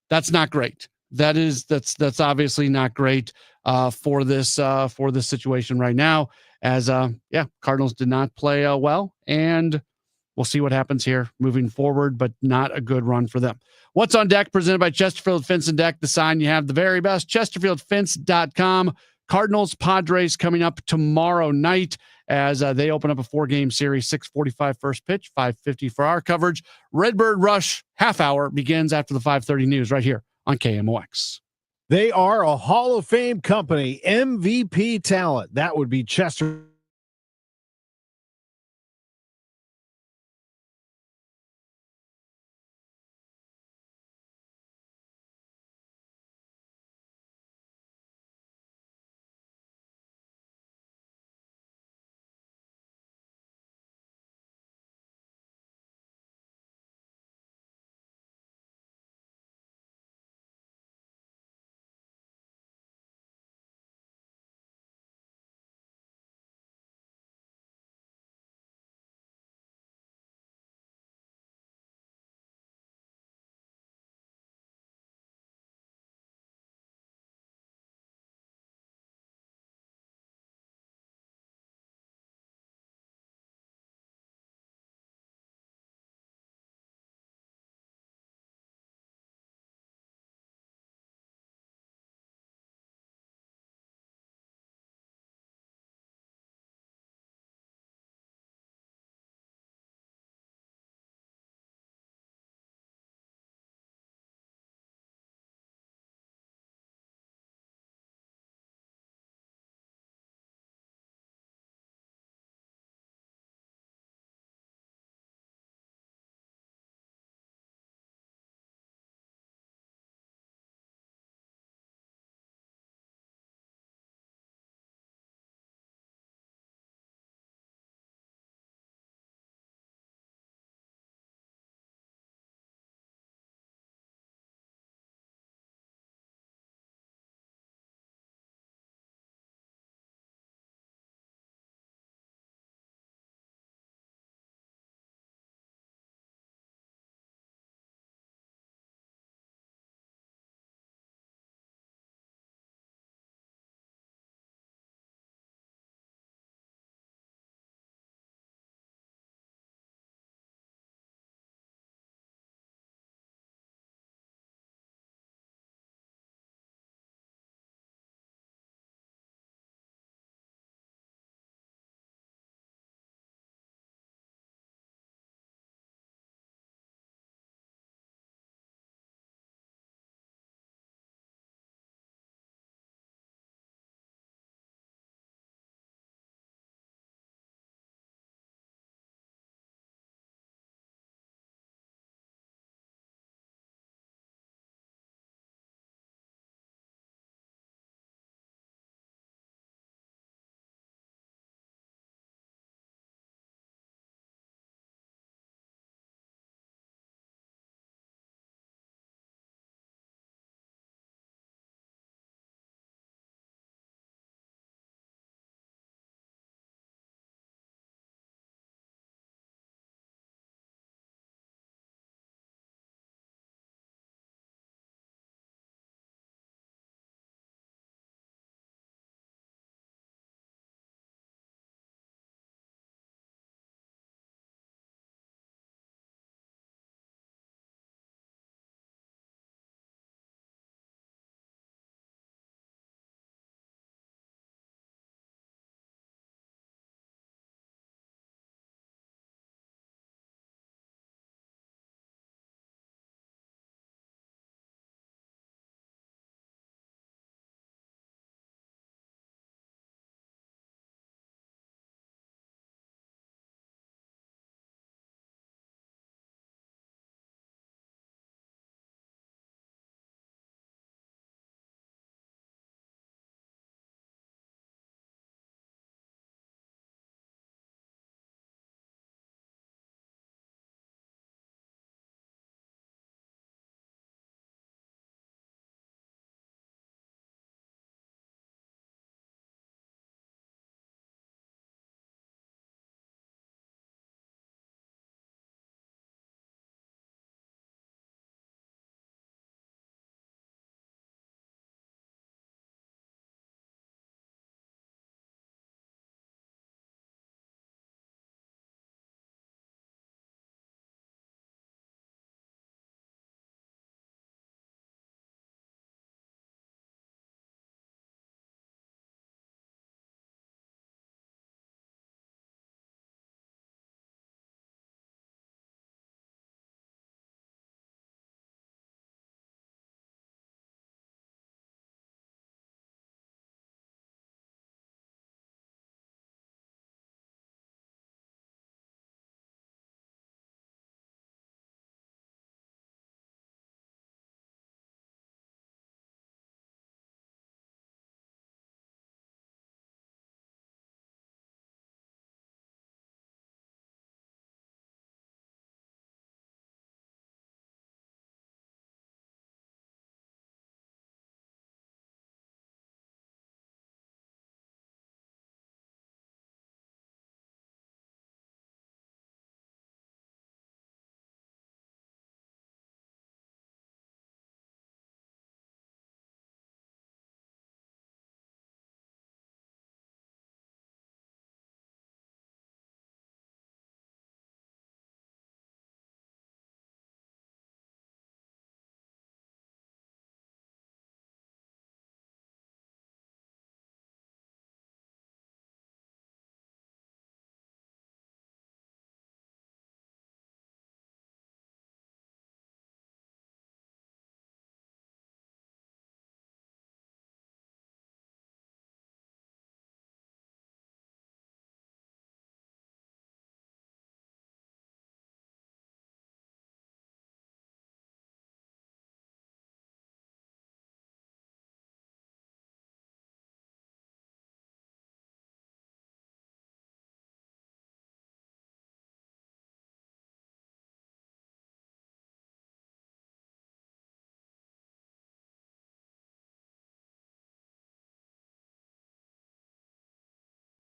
That's not great. That's obviously not great for this situation right now. As Cardinals did not play well, and we'll see what happens here moving forward, but not a good run for them. What's on deck presented by Chesterfield Fence and Deck, the sign you have the very best. ChesterfieldFence.com. Cardinals Padres coming up tomorrow night as they open up a 4-game series, 6:45 first pitch, 5:50 for our coverage. Redbird Rush half hour begins after the 5:30 news right here on KMOX. They are a Hall of Fame company, MVP talent. That would be Chester.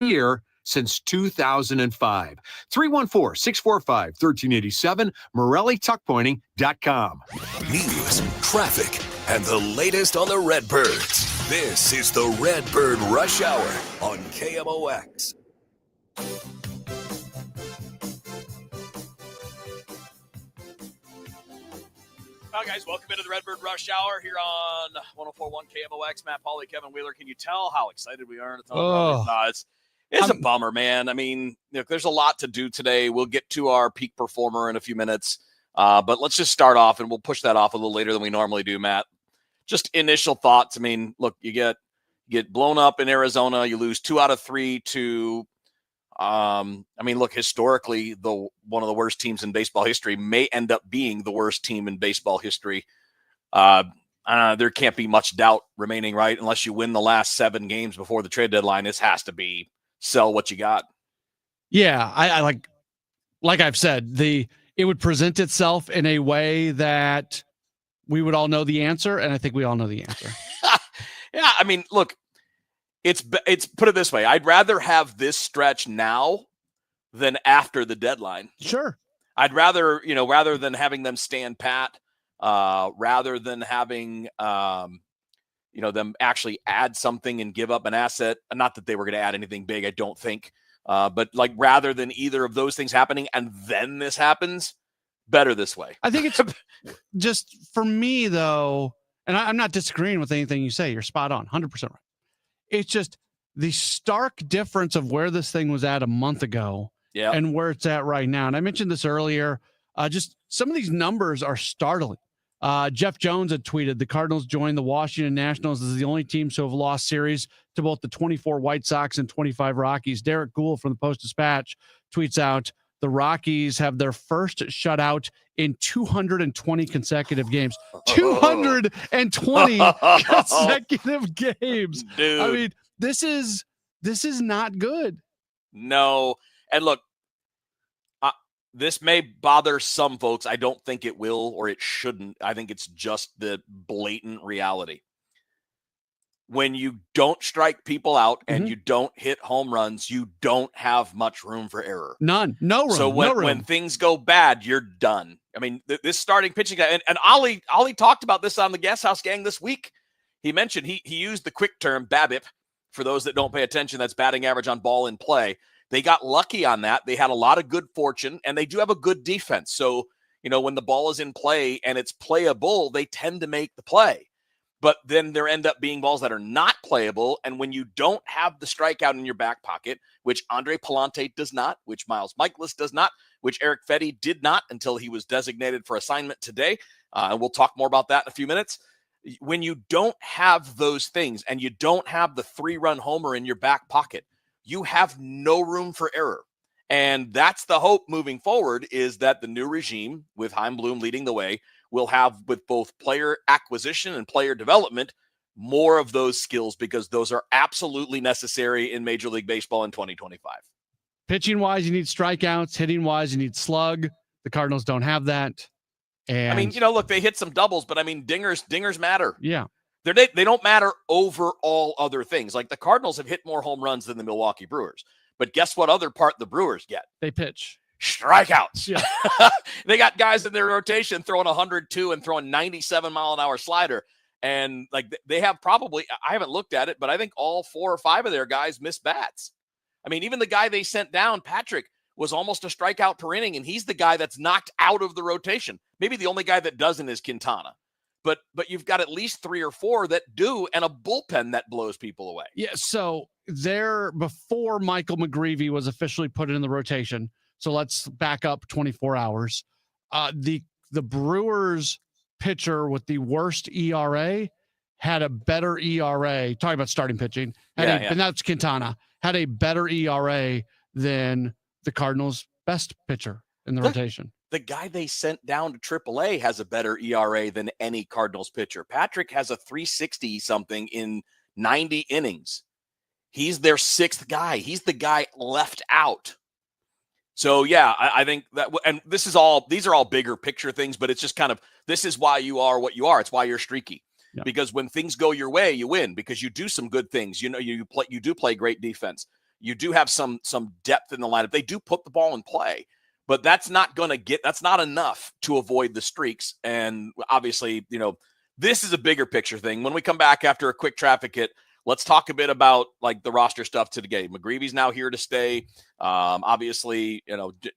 year since 2005. 314-645-1387, MorelliTuckPointing.com. News, traffic, and the latest on the Redbirds. This is the Redbird Rush Hour on KMOX. Well, guys, welcome into the Redbird Rush Hour here on 104.1 KMOX. Matt, Pauley, Kevin Wheeler. Can you tell how excited we are? It's a bummer, man. I mean, there's a lot to do today. We'll get to our peak performer in a few minutes. But let's just start off, and we'll push that off a little later than we normally do, Matt. Just initial thoughts. I mean, look, you get blown up in Arizona. You lose 2 out of 3 to historically, one of the worst teams in baseball history may end up being the worst team in baseball history. There can't be much doubt remaining, right? Unless you win the last 7 games before the trade deadline, this has to be sell what you got. Yeah, I like I've said, it would present itself in a way that we would all know the answer, and I think we all know the answer. Yeah, I mean, look, it's put it this way. I'd rather have this stretch now than after the deadline. Sure. I'd rather, rather than having them stand pat, rather than having, them actually add something and give up an asset. Not that they were going to add anything big, I don't think. But like rather than either of those things happening and then this happens, better this way. I think it's just for me, though, and I'm not disagreeing with anything you say. You're spot on, 100% right. It's just the stark difference of where this thing was at a month ago and where it's at right now. And I mentioned this earlier. Just some of these numbers are startling. Jeff Jones had tweeted the Cardinals joined the Washington Nationals as the only teams who have lost series to both the 24 White Sox and 25 Rockies. Derek Gould from the Post-Dispatch tweets out, the Rockies have their first shutout in 220 consecutive games. 220 consecutive games. Dude. I mean, this is not good. No. And look, this may bother some folks. I don't think it will, or it shouldn't. I think it's just the blatant reality. When you don't strike people out and you don't hit home runs, you don't have much room for error. None. No room. So when things go bad, you're done. I mean, this starting pitching guy, and Ollie talked about this on the Guest House Gang this week. He mentioned he used the quick term BABIP. For those that don't pay attention, that's batting average on ball in play. They got lucky on that. They had a lot of good fortune, and they do have a good defense. So, when the ball is in play and it's playable, they tend to make the play. But then there end up being balls that are not playable. And when you don't have the strikeout in your back pocket, which Andre Palante does not, which Miles Miklasz does not, which Eric Fetty did not until he was designated for assignment today. And we'll talk more about that in a few minutes. When you don't have those things and you don't have the 3-run homer in your back pocket, you have no room for error. And that's the hope moving forward, is that the new regime with Chaim Bloom leading the way will have, with both player acquisition and player development, more of those skills, because those are absolutely necessary in Major League Baseball in 2025. Pitching wise, you need strikeouts. Hitting wise, you need slug. The Cardinals don't have that. And I mean, look, they hit some doubles, but I mean, dingers matter. Yeah. They don't matter over all other things. Like the Cardinals have hit more home runs than the Milwaukee Brewers. But guess what other part the Brewers get? They pitch. Strikeouts. Yeah. They got guys in their rotation throwing 102 and throwing 97-mile-an-hour slider. And like they have probably, I haven't looked at it, but I think all 4 or 5 of their guys miss bats. I mean, even the guy they sent down, Patrick, was almost a strikeout per inning, and he's the guy that's knocked out of the rotation. Maybe the only guy that doesn't is Quintana. But you've got at least 3 or 4 that do, and a bullpen that blows people away. Yeah, so before Michael McGreevy was officially put in the rotation, so let's back up 24 hours. The Brewers pitcher with the worst ERA had a better ERA. Talking about starting pitching, and that's Quintana, had a better ERA than the Cardinals' best pitcher in the rotation. The guy they sent down to AAA has a better ERA than any Cardinals pitcher. Patrick has a 360 something in 90 innings. He's their 6th guy. He's the guy left out. So yeah, I think that, and these are all bigger picture things, but it's just kind of, this is why you are what you are. It's why you're streaky. Yeah. Because when things go your way, you win, because you do some good things. You do play great defense. You do have some depth in the lineup. They do put the ball in play, but that's not enough to avoid the streaks. And obviously, this is a bigger picture thing. When we come back after a quick traffic hit, let's talk a bit about like the roster stuff today. McGreevy's now here to stay. Obviously,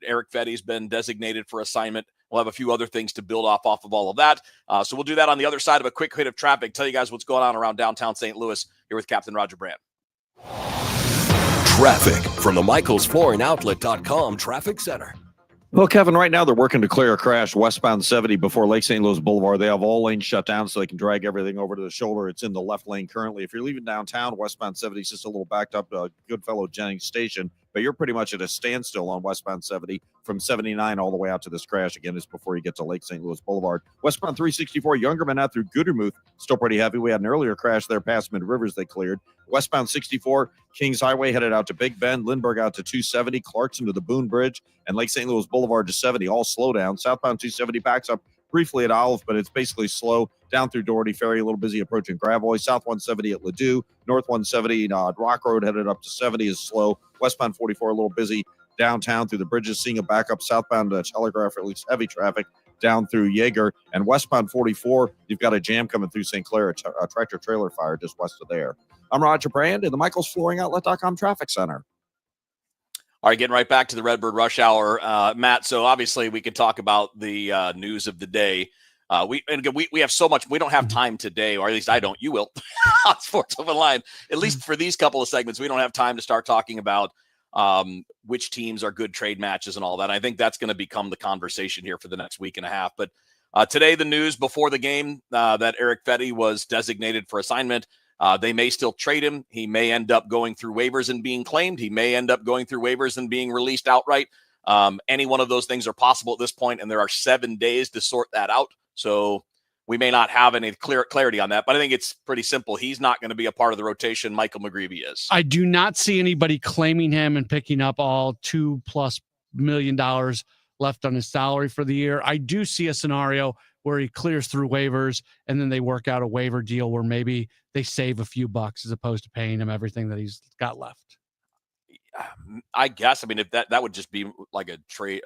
Eric Fetty's been designated for assignment. We'll have a few other things to build off of all of that. So we'll do that on the other side of a quick hit of traffic. Tell you guys what's going on around downtown St. Louis here with Captain Roger Brand. Traffic from the MichaelsFlooringOutlet.com Traffic Center. Well, Kevin, right now they're working to clear a crash westbound 70 before Lake St. Louis Boulevard. They have all lanes shut down so they can drag everything over to the shoulder. It's in the left lane currently. If you're leaving downtown, westbound 70 is just a little backed up to Goodfellow Jennings Station, but you're pretty much at a standstill on westbound 70 from 79 all the way out to this crash. Again, it's before you get to Lake St. Louis Boulevard. Westbound 364, Youngerman out through Goodermuth, still pretty heavy. We had an earlier crash there past Mid Rivers they cleared. Westbound 64, Kings Highway headed out to Big Bend, Lindbergh out to 270, Clarkson to the Boone Bridge, and Lake St. Louis Boulevard to 70, all slow down. Southbound 270 backs up briefly at Olive, but it's basically slow down through Doherty Ferry, a little busy approaching Gravois. South 170 at Ladue, North 170, Rock Road headed up to 70 is slow. Westbound 44 a little busy downtown through the bridges, seeing a backup southbound Telegraph, at least heavy traffic down through Yeager. And westbound 44, you've got a jam coming through St. Clair, a tractor trailer fire just west of there. I'm Roger Brand in the MichaelsFlooringOutlet.com Traffic Center. All right, getting right back to the Redbird Rush Hour, Matt. So obviously we can talk about the news of the day. We have so much. We don't have time today, or at least I don't. You will on Sports Open Line. At least for these couple of segments, we don't have time to start talking about which teams are good trade matches and all that. I think that's going to become the conversation here for the next week and a half. But today, the news before the game that Eric Fetty was designated for assignment. They may still trade him. He may end up going through waivers and being claimed. He may end up going through waivers and being released outright. Any one of those things are possible at this point, and there are 7 days to sort that out. So we may not have any clarity on that, but I think it's pretty simple. He's not going to be a part of the rotation. Michael McGreevy is. I do not see anybody claiming him and picking up all $2+ million left on his salary for the year. I do see a scenario where he clears through waivers and then they work out a waiver deal where maybe they save a few bucks as opposed to paying him everything that he's got left. I guess. I mean, if that would just be like a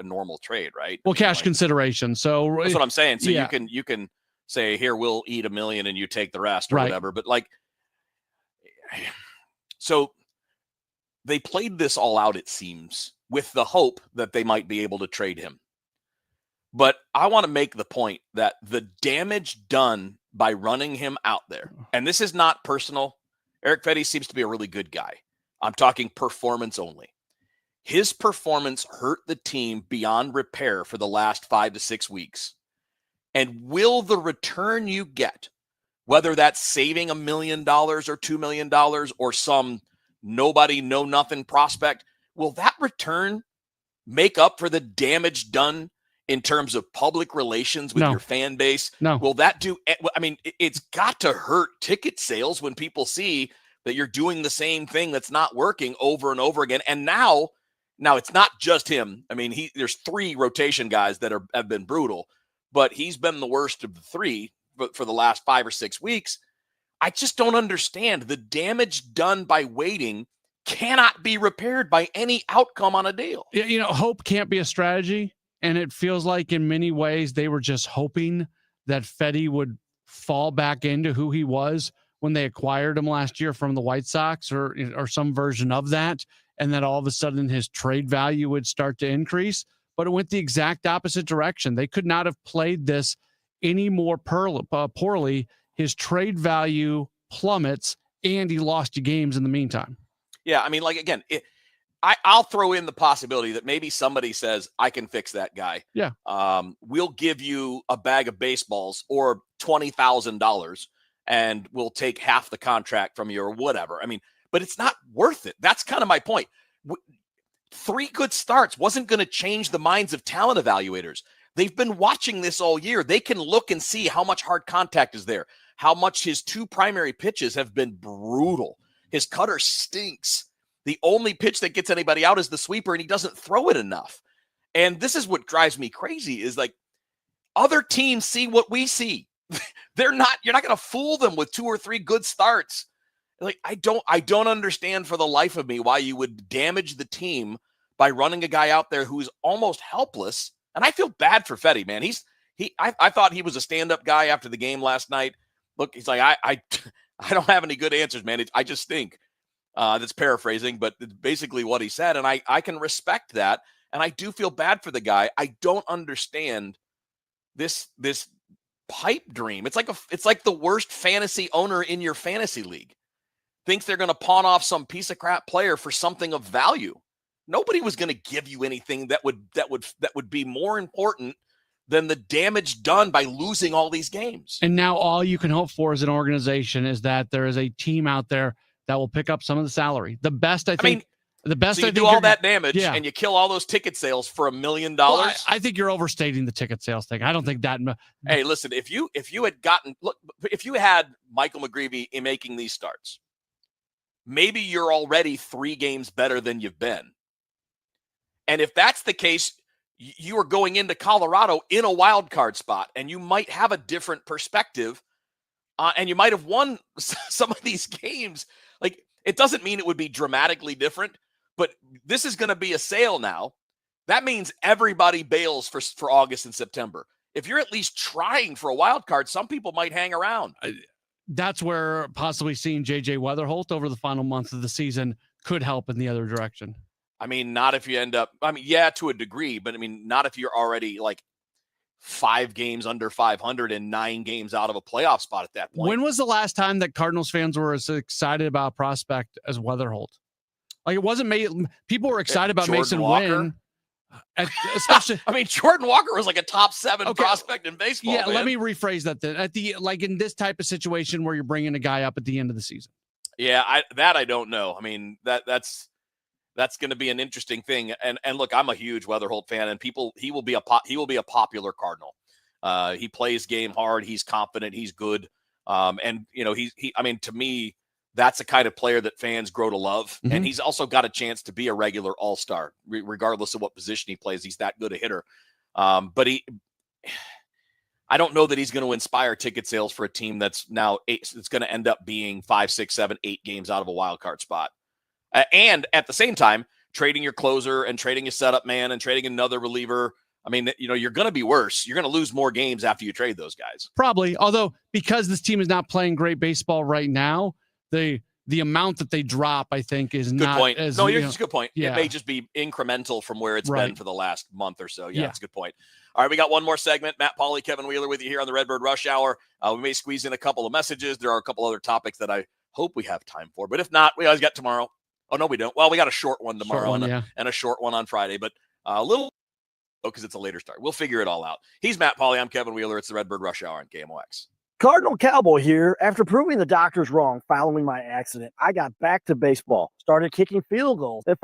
normal trade, right? Well, cash consideration. So that's what I'm saying. So yeah. you can say, here, we'll eat $1 million and you take the rest or whatever. But so they played this all out, it seems, with the hope that they might be able to trade him. But I want to make the point that the damage done by running him out there, and this is not personal. Eric Fetty seems to be a really good guy. I'm talking performance only. His performance hurt the team beyond repair for the last 5 to 6 weeks. And will the return you get, whether that's saving $1 million or $2 million or some nobody, know nothing prospect, will that return make up for the damage done in terms of public relations with your fan base? No. Will that do? I mean, it's got to hurt ticket sales when people see that you're doing the same thing that's not working over and over again. And now it's not just him. I mean, there's 3 rotation guys that have been brutal, but he's been the worst of the 3 for the last 5 or 6 weeks. I just don't understand. The damage done by waiting cannot be repaired by any outcome on a deal. Hope can't be a strategy. And it feels like in many ways they were just hoping that Fetty would fall back into who he was when they acquired him last year from the White Sox or some version of that. And that all of a sudden his trade value would start to increase. But it went the exact opposite direction. They could not have played this any more poorly. His trade value plummets and he lost you games in the meantime. Yeah. I mean, again, I'll throw in the possibility that maybe somebody says, I can fix that guy. Yeah. We'll give you a bag of baseballs or $20,000 and we'll take half the contract from you or whatever. I mean, but it's not worth it. That's kind of my point. 3 good starts wasn't going to change the minds of talent evaluators. They've been watching this all year. They can look and see how much hard contact is there, how much his 2 primary pitches have been brutal. His cutter stinks. The only pitch that gets anybody out is the sweeper, and he doesn't throw it enough. And this is what drives me crazy is other teams see what we see. You're not going to fool them with 2 or 3 good starts Like, I don't understand for the life of me why you would damage the team by running a guy out there who's almost helpless. And I feel bad for Fetty, man. I thought he was a stand-up guy after the game last night. Look, he's like, I don't have any good answers, man. I just think that's paraphrasing, but it's basically what he said. And I can respect that. And I do feel bad for the guy. I don't understand this pipe dream. It's like the worst fantasy owner in your fantasy league thinks they're going to pawn off some piece of crap player for something of value. Nobody was going to give you anything that would be more important than the damage done by losing all these games. And now all you can hope for as an organization is that there is a team out there that will pick up some of the salary. The best, I think. So you do all that damage and you kill all those ticket sales for $1 million. Well, I think you're overstating the ticket sales thing. I don't think that. Hey, listen, if you had Michael McGreevy in making these starts, maybe you're already 3 games better than you've been. And if that's the case, you are going into Colorado in a wild card spot, and you might have a different perspective, and you might have won some of these games. Like, it doesn't mean it would be dramatically different, but this is going to be a sale now. That means everybody bails for August and September. If you're at least trying for a wild card, some people might hang around. That's where possibly seeing J.J. Weatherholt over the final months of the season could help in the other direction. I mean, not if you end up, yeah, to a degree, but I mean, not if you're already like 5 games under 500 and 9 games out of a playoff spot at that point. When was the last time that Cardinals fans were as excited about a prospect as Weatherholt? Like, it wasn't made. People were excited about Jordan Mason Walker. Wynn. Especially, I mean, Jordan Walker was like a top 7 prospect in baseball. Yeah, man. let me rephrase that then. In this type of situation where you're bringing a guy up at the end of the season. Yeah, I don't know. I mean, that's going to be an interesting thing. And look, I'm a huge Weatherholt fan, and he will be a popular Cardinal. He plays game hard. He's confident. He's good. And you know, I mean, to me, that's the kind of player that fans grow to love. Mm-hmm. And he's also got a chance to be a regular all-star, regardless of what position he plays. He's that good a hitter. But I don't know that he's going to inspire ticket sales for a team that's now it's going to end up being 5, 6, 7, 8 games out of a wild card spot. And at the same time, trading your closer and trading your setup man and trading another reliever. I mean, you know, you're going to be worse. You're going to lose more games after you trade those guys. Probably. Although, because this team is not playing great baseball right now, the amount that they drop, I think, is good not point. as, no, it's a good point. Yeah. It may just be incremental from where it's Right. been for the last month or so. Yeah, that's a good point. All right, we got one more segment. Matt Pauley, Kevin Wheeler with you here on the Redbird Rush Hour. We may squeeze in a couple of messages. There are a couple other topics that I hope we have time for. But if not, we always got tomorrow. Oh, no, we don't. Well, we got a short one tomorrow and a short one on Friday. But a little because it's a later start. We'll figure it all out. He's Matt Pauley. I'm Kevin Wheeler. It's the Redbird Rush Hour on KMOX. Cardinal Cowboy here. After proving the doctors wrong following my accident, I got back to baseball, started kicking field goals, and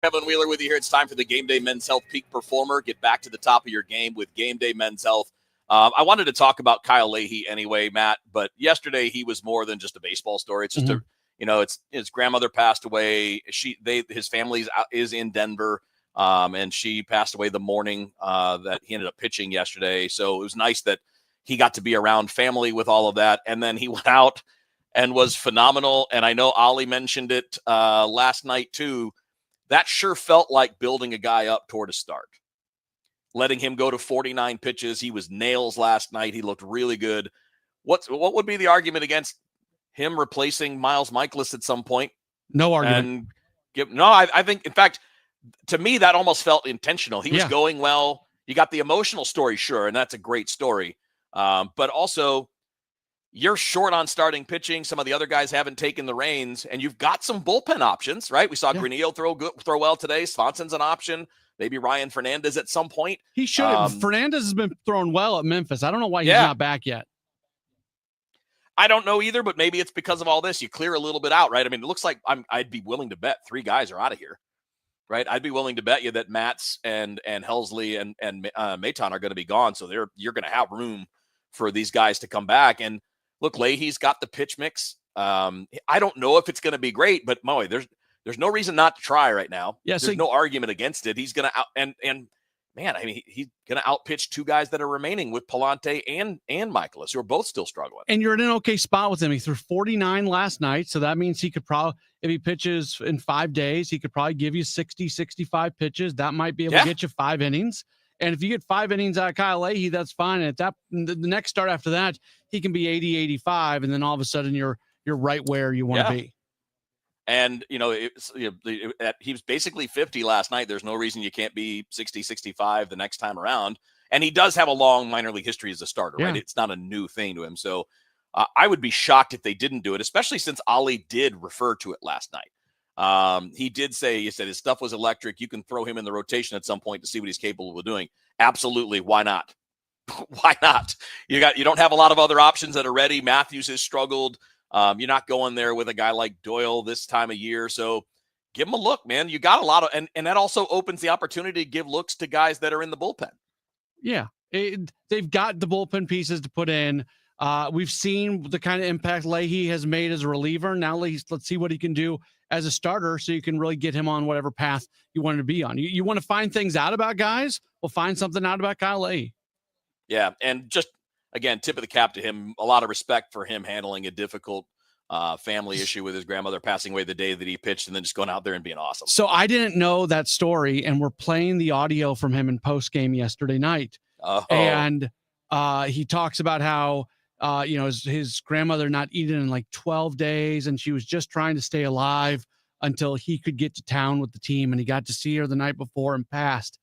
Kevin Wheeler with you here. It's time for the Game Day Men's Health Peak Performer. Get back to the top of your game with Game Day Men's Health. I wanted to talk about Kyle Leahy anyway, Matt, but yesterday he was more than just a baseball story. It's just it's his grandmother passed away. His family is in Denver, and she passed away the morning that he ended up pitching yesterday. So it was nice that he got to be around family with all of that. And then he went out and was phenomenal. And I know Ollie mentioned it last night too. That sure felt like building a guy up toward a start. Letting him go to 49 pitches. He was nails last night. He looked really good. What would be the argument against him replacing Miles Miklasz at some point? No argument. I think, in fact, to me, that almost felt intentional. He was going well. You got the emotional story, sure, and that's a great story. But also, you're short on starting pitching. Some of the other guys haven't taken the reins, and you've got some bullpen options, right? We saw Granillo throw well today. Swanson's an option. Maybe Ryan Fernandez at some point. He should have. Fernandez has been throwing well at Memphis. I don't know why he's not back yet. I don't know either, but maybe it's because of all this. You clear a little bit out, right? I mean, it looks like I'd be willing to bet 3 guys are out of here, right? I'd be willing to bet you that Matz and Helsley and Maton are going to be gone. So you're going to have room for these guys to come back. And look, Leahy's got the pitch mix. I don't know if it's going to be great, but Moe, there's no reason not to try right now. Yeah, there's no argument against it. He's going to out and man, I mean, he's going to outpitch 2 guys that are remaining with Palante and Michaelis, who are both still struggling. And you're in an okay spot with him. He threw 49 last night, so that means he could probably, if he pitches in 5 days, he could probably give you 60, 65 pitches. That might be able to get you 5 innings. And if you get 5 innings out of Kyle Leahy, that's fine. And at the next start after that, he can be 80, 85, and then all of a sudden you're right where you want to be. And, he was basically 50 last night. There's no reason you can't be 60, 65 the next time around. And he does have a long minor league history as a starter, right? It's not a new thing to him. So I would be shocked if they didn't do it, especially since Ollie did refer to it last night. He said his stuff was electric. You can throw him in the rotation at some point to see what he's capable of doing. Absolutely. Why not? Why not? You don't have a lot of other options that are ready. Matthews has struggled. You're not going there with a guy like Doyle this time of year. So give him a look, man. You got a lot of, and that also opens the opportunity to give looks to guys that are in the bullpen. Yeah. They've got the bullpen pieces to put in. We've seen the kind of impact Leahy has made as a reliever. Now let's see what he can do as a starter so you can really get him on whatever path you want him to be on. You want to find things out about guys? Well, find something out about Kyle Leahy. Yeah. And just, again, tip of the cap to him. A lot of respect for him handling a difficult family issue with his grandmother passing away the day that he pitched and then just going out there and being awesome. So I didn't know that story, and we're playing the audio from him in postgame yesterday night. And he talks about how, his grandmother not eaten in like 12 days, and she was just trying to stay alive until he could get to town with the team, and he got to see her the night before and passed.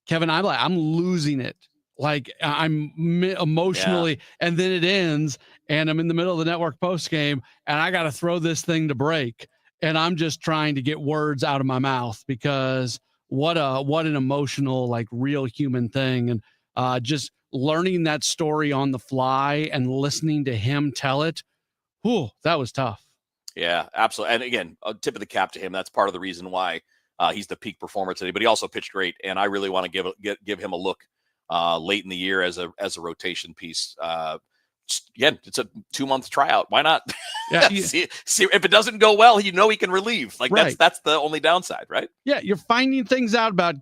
Kevin, I'm losing it. Like I'm emotionally, and then it ends, and I'm in the middle of the network post game, and I got to throw this thing to break, and I'm just trying to get words out of my mouth because what an emotional, like real human thing, and just learning that story on the fly and listening to him tell it. Whew, that was tough. Yeah, absolutely. And again, a tip of the cap to him. That's part of the reason why he's the peak performer today. But he also pitched great, and I really want to give him a look late in the year as a rotation piece. Again, it's a 2-month tryout. Why not? Yeah, see if it doesn't go well, he can relieve. Like that's the only downside, right? Yeah, you're finding things out about.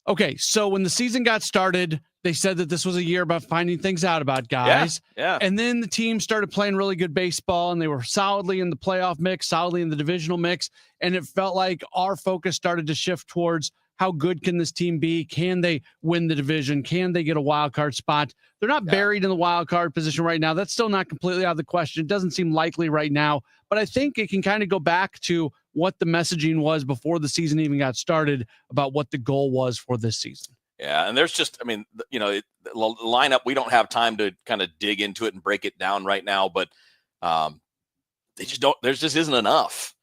Okay, so when the season got started, they said that this was a year about finding things out about guys. Yeah. And then the team started playing really good baseball, and they were solidly in the playoff mix, solidly in the divisional mix, and it felt like our focus started to shift towards how good can this team be? Can they win the division? Can they get a wild card spot? They're not buried in the wild card position right now. That's still not completely out of the question. It doesn't seem likely right now, but I think it can kind of go back to what the messaging was before the season even got started about what the goal was for this season. Yeah, and there's just, the lineup, we don't have time to kind of dig into it and break it down right now, but there just isn't enough.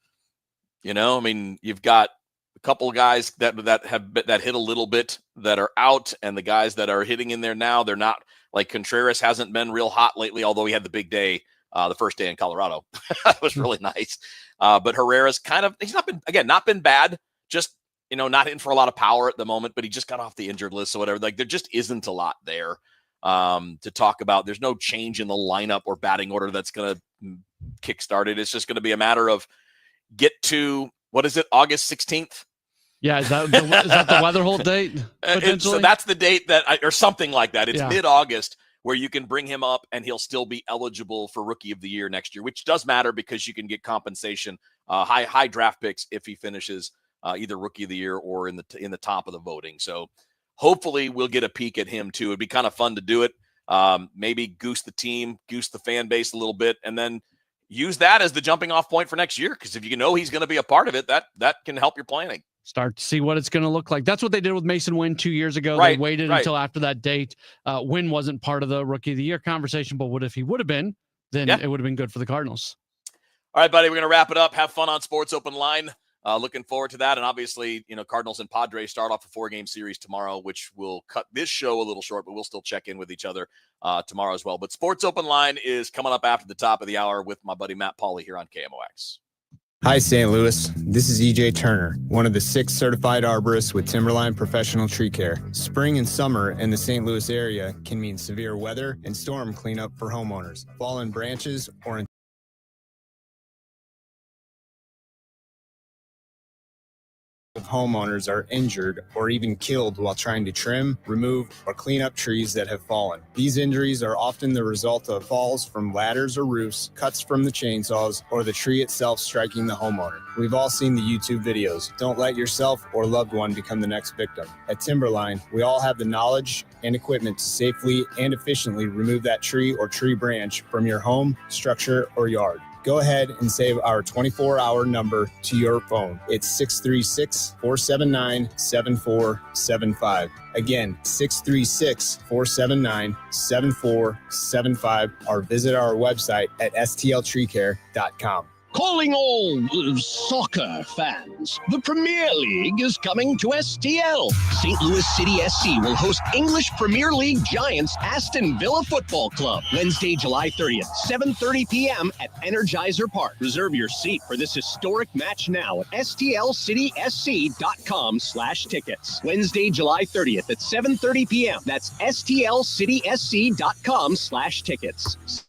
You've got a couple of guys that hit a little bit that are out, and the guys that are hitting in there now, they're not, like Contreras hasn't been real hot lately, although he had the big day the first day in Colorado. That was really nice. But Herrera's he's not been bad, just, not hitting for a lot of power at the moment, but he just got off the injured list or whatever. Like, there just isn't a lot there to talk about. There's no change in the lineup or batting order that's going to kickstart it. It's just going to be a matter of get to, what is it, August 16th? Yeah, is that the weather hold date? So that's the date or something like that. It's mid-August where you can bring him up and he'll still be eligible for Rookie of the Year next year, which does matter because you can get compensation, high draft picks if he finishes either Rookie of the Year or in the top of the voting. So hopefully we'll get a peek at him too. It'd be kind of fun to do it. Maybe goose the team, goose the fan base a little bit, and then use that as the jumping off point for next year. Because if you know he's going to be a part of it, that can help your planning. Start to see what it's going to look like. That's what they did with Mason Wynn 2 years ago. Right, they waited until after that date. Wynn wasn't part of the Rookie of the Year conversation, but what if he would have been? Then it would have been good for the Cardinals. All right, buddy, we're going to wrap it up. Have fun on Sports Open Line. Looking forward to that. And obviously, Cardinals and Padres start off a 4-game series tomorrow, which will cut this show a little short, but we'll still check in with each other tomorrow as well. But Sports Open Line is coming up after the top of the hour with my buddy Matt Pauley here on KMOX. Hi, St. Louis. This is EJ Turner, one of the 6 certified arborists with Timberline Professional Tree Care. Spring and summer in the St. Louis area can mean severe weather and storm cleanup for homeowners. Fallen branches or of homeowners are injured or even killed while trying to trim, remove, or clean up trees that have fallen. These injuries are often the result of falls from ladders or roofs, cuts from the chainsaws, or the tree itself striking the homeowner. We've all seen the YouTube videos. Don't let yourself or loved one become the next victim. At Timberline, we all have the knowledge and equipment to safely and efficiently remove that tree or tree branch from your home, structure, or yard. Go ahead and save our 24-hour number to your phone. It's 636-479-7475. Again, 636-479-7475, or visit our website at stltreecare.com. Calling all soccer fans. The Premier League is coming to STL. St. Louis City SC will host English Premier League giants Aston Villa Football Club. Wednesday, July 30th, 7:30 p.m. at Energizer Park. Reserve your seat for this historic match now at stlcitysc.com/tickets. Wednesday, July 30th at 7:30 p.m. That's stlcitysc.com/tickets.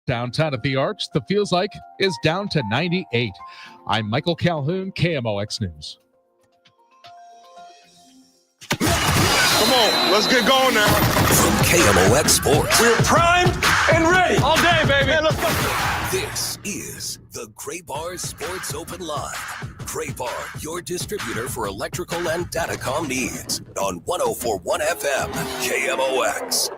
Downtown at the Arch, the feels like is down to 98. I'm Michael Calhoun, KMOX News. Come on, let's get going now. From KMOX Sports. We're primed and ready. All day, baby. Man, let's go. This is the Gray Bar Sports Open Live. Gray Bar, your distributor for electrical and datacom needs on 104.1 FM, KMOX.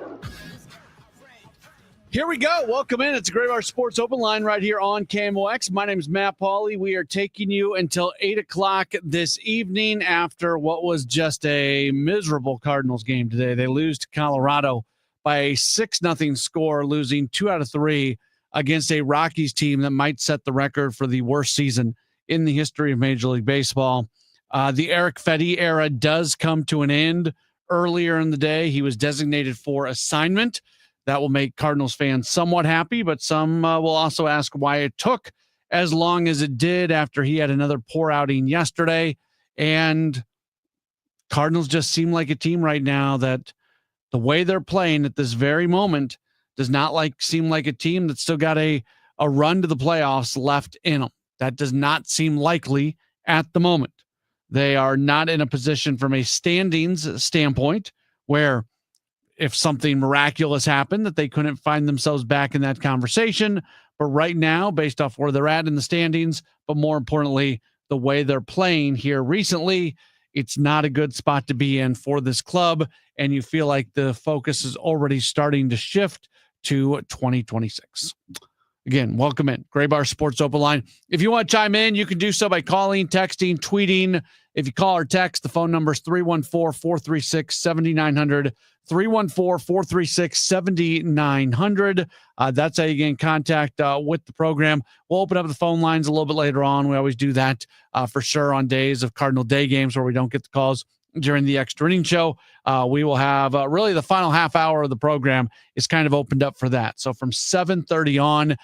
Here we go. Welcome in. It's a Gray Bar Sports Open Line right here on KMOX. My name is Matt Pauley. We are taking you until 8 o'clock this evening after what was just a miserable Cardinals game today. They lose to Colorado by a 6-0 score, losing 2 out of 3 against a Rockies team that might set the record for the worst season in the history of Major League Baseball. The Eric Fedde era does come to an end earlier in the day. He was designated for assignment. That will make Cardinals fans somewhat happy, but some will also ask why it took as long as it did after he had another poor outing yesterday. And Cardinals just seem like a team right now that the way they're playing at this very moment does not seem like a team that's still got a run to the playoffs left in them. That does not seem likely at the moment. They are not in a position from a standings standpoint where if something miraculous happened that they couldn't find themselves back in that conversation. But right now, based off where they're at in the standings, but more importantly, the way they're playing here recently, it's not a good spot to be in for this club. And you feel like the focus is already starting to shift to 2026. Again, welcome in. Gray Bar Sports Open Line. If you want to chime in, you can do so by calling, texting, tweeting. If you call or text, the phone number is 314-436-7900. 314-436-7900. That's how you get in contact with the program. We'll open up the phone lines a little bit later on. We always do that for sure on days of Cardinal Day games where we don't get the calls during the extra inning show. We will have really the final half hour of the program is kind of opened up for that. So from 7:30 on,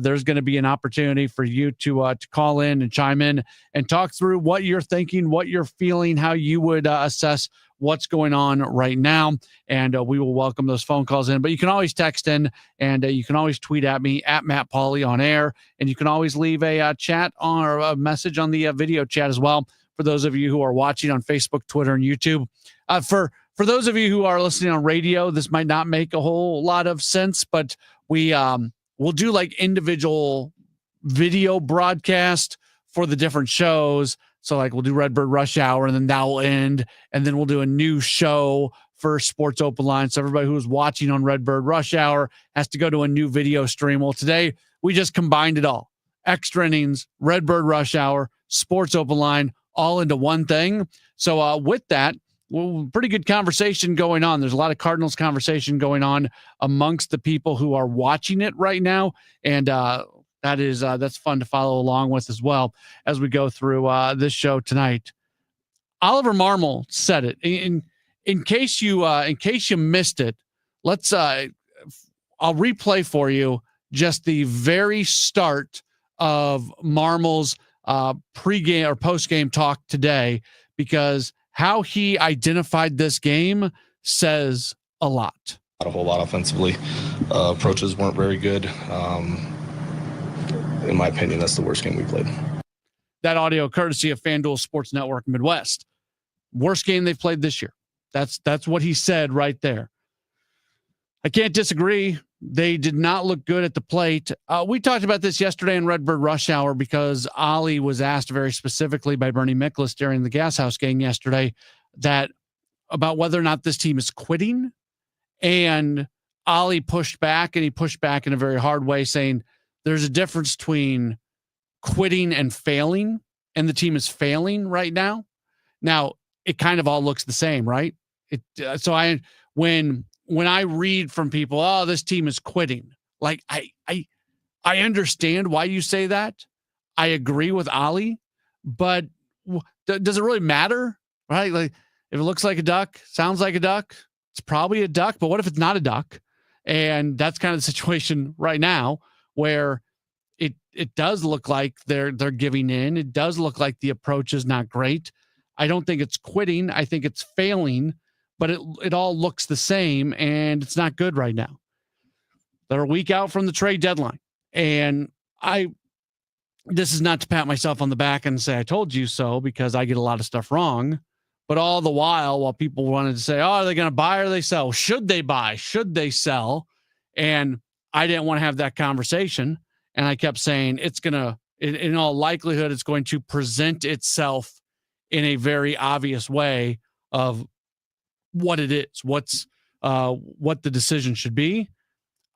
there's going to be an opportunity for you to call in and chime in and talk through what you're thinking, what you're feeling, how you would assess what's going on right now. And we will welcome those phone calls in, but you can always text in and you can always tweet at me at Matt Pauley on air. And you can always leave a chat or a message on the video chat as well. For those of you who are watching on Facebook, Twitter, and YouTube, for those of you who are listening on radio, this might not make a whole lot of sense, but we'll do like individual video broadcast for the different shows. So like we'll do Redbird Rush Hour and then that will end. And then we'll do a new show for Sports Open Line. So everybody who's watching on Redbird Rush Hour has to go to a new video stream. Well, today we just combined it all. Extra innings, Redbird Rush Hour, Sports Open Line, all into one thing. So with that, pretty good conversation going on. There's a lot of Cardinals conversation going on amongst the people who are watching it right now. And that's fun to follow along with as well as we go through this show tonight. Oliver Marmol said it. In case you missed it, I'll replay for you just the very start of Marmol's pregame or postgame talk today, because how he identified this game says a lot. Not a whole lot offensively. Approaches weren't very good. In my opinion, that's the worst game we played. That audio courtesy of FanDuel Sports Network Midwest. Worst game they've played this year. That's what he said right there. I can't disagree. They did not look good at the plate. We talked about this yesterday in Redbird Rush Hour because Ollie was asked very specifically by Bernie Miklasz during the Gas House game yesterday about whether or not this team is quitting. And Ollie pushed back, and he pushed back in a very hard way, saying there's a difference between quitting and failing, and the team is failing right now. Now, it kind of all looks the same, right? When I read from people, oh, this team is quitting. Like I understand why you say that. I agree with Ollie, but does it really matter? Right? Like if it looks like a duck, sounds like a duck, it's probably a duck, but what if it's not a duck? And that's kind of the situation right now where it does look like they're giving in. It does look like the approach is not great. I don't think it's quitting. I think it's failing, but it all looks the same and it's not good right now. They're a week out from the trade deadline. And this is not to pat myself on the back and say I told you so, because I get a lot of stuff wrong. But all the while people wanted to say, oh, are they going to buy or they sell? Should they buy? Should they sell? And I didn't want to have that conversation. And I kept saying it's going to, in all likelihood, it's going to present itself in a very obvious way of what it is, what the decision should be.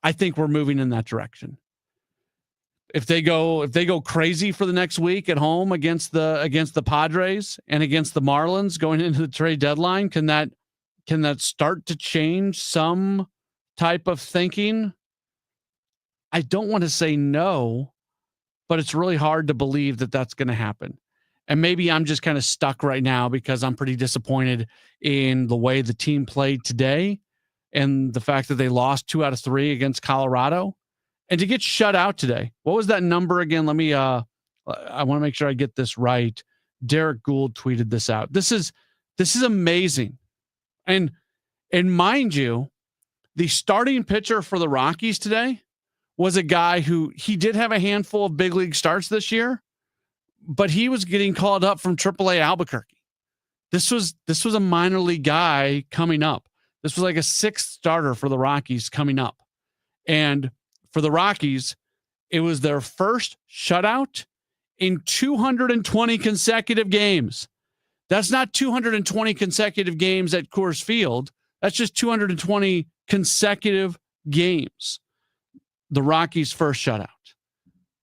I think we're moving in that direction. If they go crazy for the next week at home against the Padres and against the Marlins going into the trade deadline, can that start to change some type of thinking? I don't want to say no, but it's really hard to believe that that's going to happen. And maybe I'm just kind of stuck right now because I'm pretty disappointed in the way the team played today and the fact that they lost 2 out of 3 against Colorado. And to get shut out today, what was that number again? Let me, I want to make sure I get this right. Derek Gould tweeted this out. This is amazing. And mind you, the starting pitcher for the Rockies today was a guy who he did have a handful of big league starts this year, but he was getting called up from AAA Albuquerque. This was a minor league guy coming up. This was like a 6th starter for the Rockies coming up. And for the Rockies, it was their first shutout in 220 consecutive games. That's not 220 consecutive games at Coors Field. That's just 220 consecutive games. The Rockies' first shutout.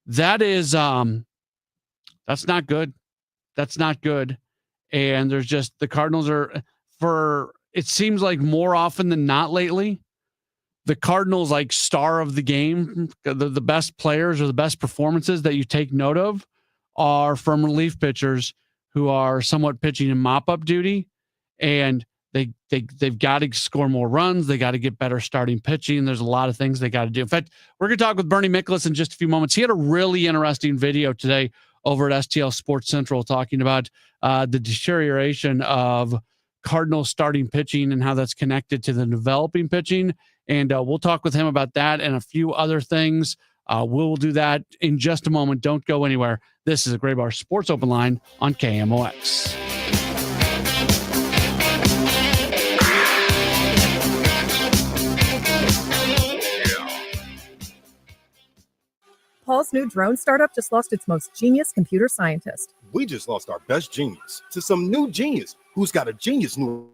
That is, that's not good. That's not good. And there's just, the Cardinals are, for, it seems like more often than not lately, the Cardinals like star of the game, the best players or the best performances that you take note of are from relief pitchers who are somewhat pitching in mop-up duty, and they've got to score more runs. They got to get better starting pitching. There's a lot of things they got to do. In fact, we're going to talk with Bernie Miklasz in just a few moments. He had a really interesting video today over at STL Sports Central talking about the deterioration of Cardinals starting pitching and how that's connected to the developing pitching. And we'll talk with him about that and a few other things. We'll do that in just a moment. Don't go anywhere. This is a Gray Bar Sports Open Line on KMOX. Paul's new drone startup just lost its most genius computer scientist. We just lost our best genius to some new genius who's got a genius new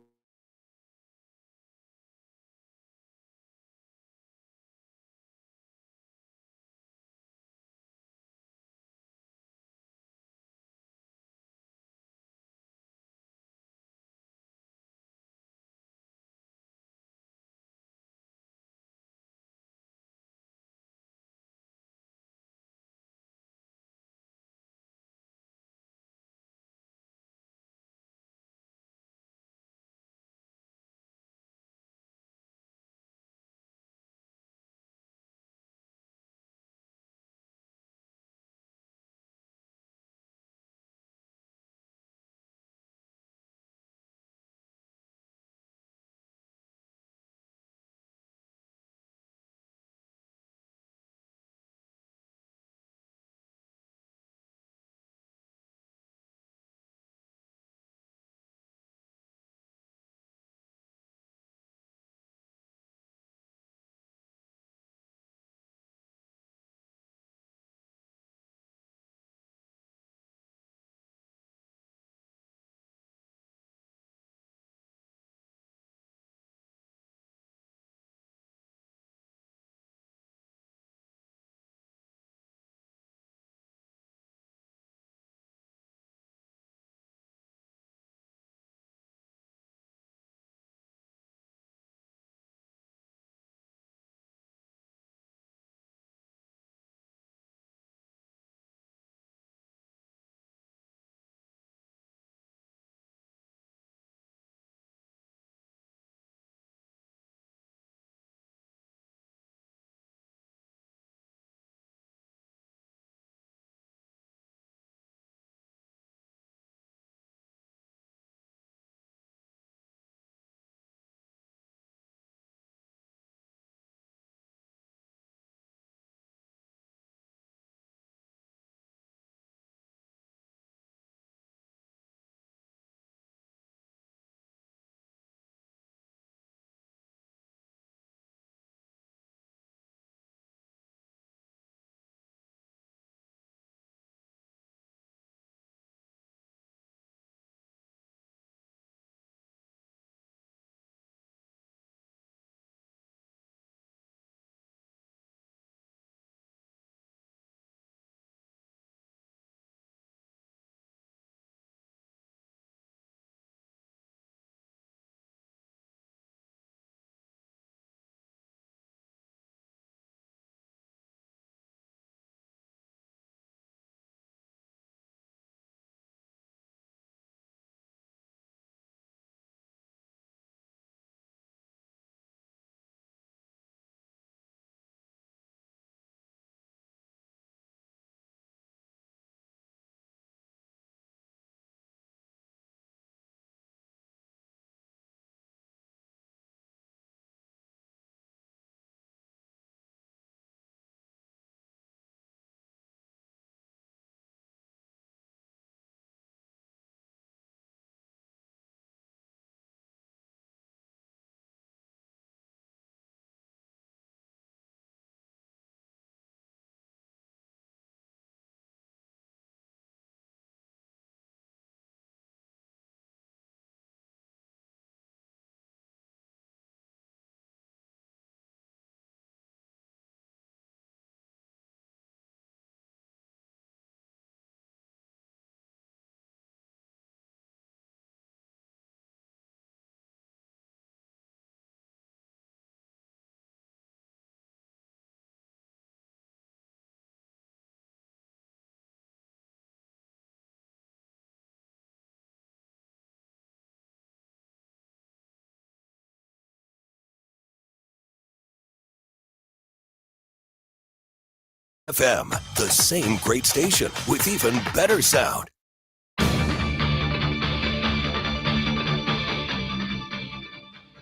FM, the same great station with even better sound.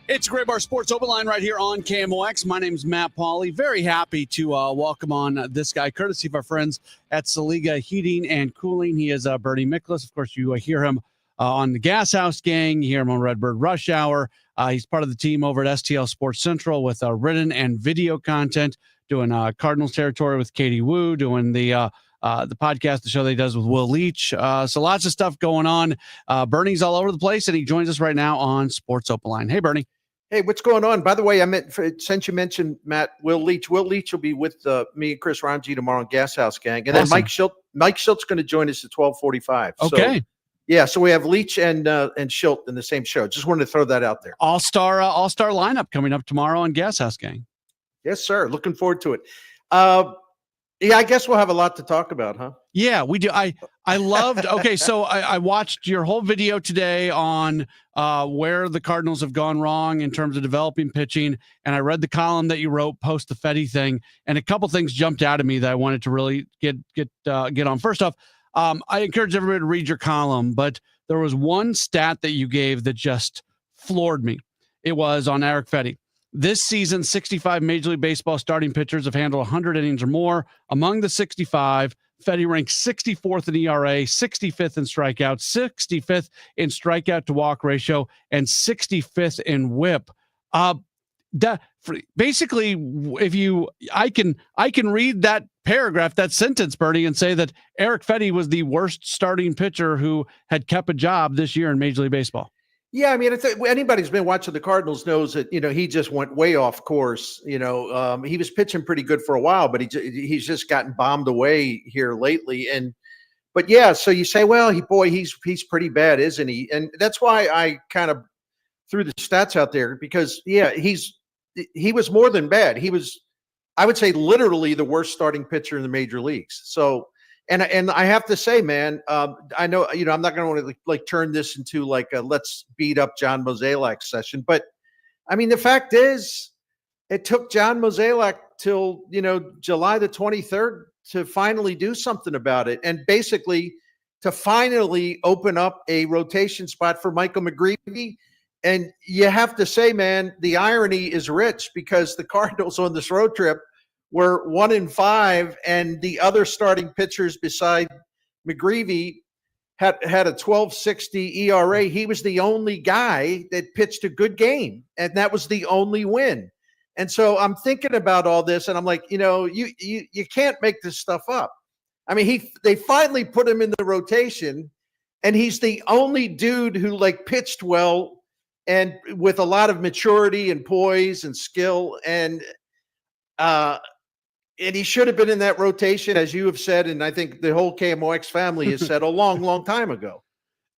It's Great Bar Sports Open Line right here on KMOX. My name is Matt Pauley. Very happy to welcome on this guy, courtesy of our friends at Saliga Heating and Cooling. He is Bernie Miklasz. Of course, you hear him on the Gas House Gang. You hear him on Redbird Rush Hour. He's part of the team over at STL Sports Central with written and video content, doing Cardinals territory with Katie Wu, doing the podcast, the show that he does with Will Leach. So lots of stuff going on. Bernie's all over the place, and he joins us right now on Sports Open Line. Hey, Bernie. Hey, what's going on? By the way, since you mentioned Matt, Will Leach will be with me and Chris Ranji tomorrow on Gas House Gang, and then Mike Schilt's going to join us at 12:45. Okay. So we have Leach and Schilt in the same show. Just wanted to throw that out there. All-star lineup coming up tomorrow on Gas House Gang. Yes, sir. Looking forward to it. I guess we'll have a lot to talk about, huh? Yeah, we do. I loved. Okay, so I watched your whole video today on where the Cardinals have gone wrong in terms of developing pitching, and I read the column that you wrote post the Fetty thing, and a couple things jumped out at me that I wanted to really get on. First off, I encourage everybody to read your column, but there was one stat that you gave that just floored me. It was on Eric Fetty. This season, 65 Major League Baseball starting pitchers have handled 100 innings or more. Among the 65, Fetty ranks 64th in ERA, 65th in strikeouts, 65th in strikeout to walk ratio, and 65th in WHIP. Basically, I can read that paragraph, that sentence, Bernie, and say that Eric Fetty was the worst starting pitcher who had kept a job this year in Major League Baseball. Yeah, I mean, anybody who's been watching the Cardinals knows that, he just went way off course. He was pitching pretty good for a while, but he's just gotten bombed away here lately. But so you say, well, he's pretty bad, isn't he? And that's why I kind of threw the stats out there because, he was more than bad. He was, I would say, literally the worst starting pitcher in the major leagues. So, and I have to say, man, I know, I'm not going to want to turn this into like a let's beat up John Mozeliak session. But I mean, the fact is, it took John Mozeliak till, July the 23rd to finally do something about it. And basically to finally open up a rotation spot for Michael McGreevy. And you have to say, man, the irony is rich because the Cardinals on this road trip were 1-5, and the other starting pitchers beside McGreevy had a 12.60 ERA. He was the only guy that pitched a good game, and that was the only win. And so I'm thinking about all this, and I'm like, you can't make this stuff up. I mean, they finally put him in the rotation, and he's the only dude who pitched well and with a lot of maturity and poise and skill, and he should have been in that rotation, as you have said, and I think the whole KMOX family has said a long, long time ago.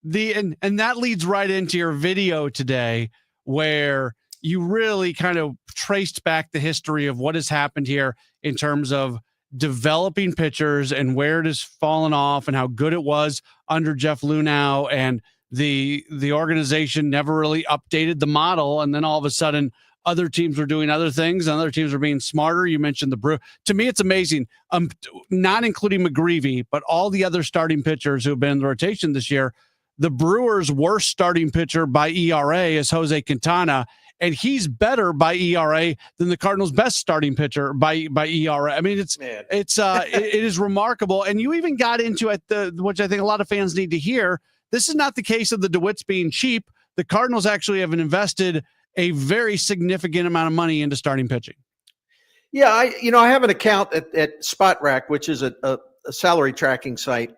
And that leads right into your video today, where you really kind of traced back the history of what has happened here in terms of developing pitchers and where it has fallen off and how good it was under Jeff Lunau, and the organization never really updated the model, and then all of a sudden other teams were doing other things and other teams were being smarter. You mentioned the Brew. To me, it's amazing. Not including McGreevy, but all the other starting pitchers who have been in the rotation this year. The Brewers' worst starting pitcher by ERA is Jose Quintana, and he's better by ERA than the Cardinals' best starting pitcher by ERA. I mean, it is remarkable. And you even got into it, which I think a lot of fans need to hear. This is not the case of the DeWitts being cheap. The Cardinals actually have invested a very significant amount of money into starting pitching. Yeah, I have an account at Spot Rack, which is a salary tracking site,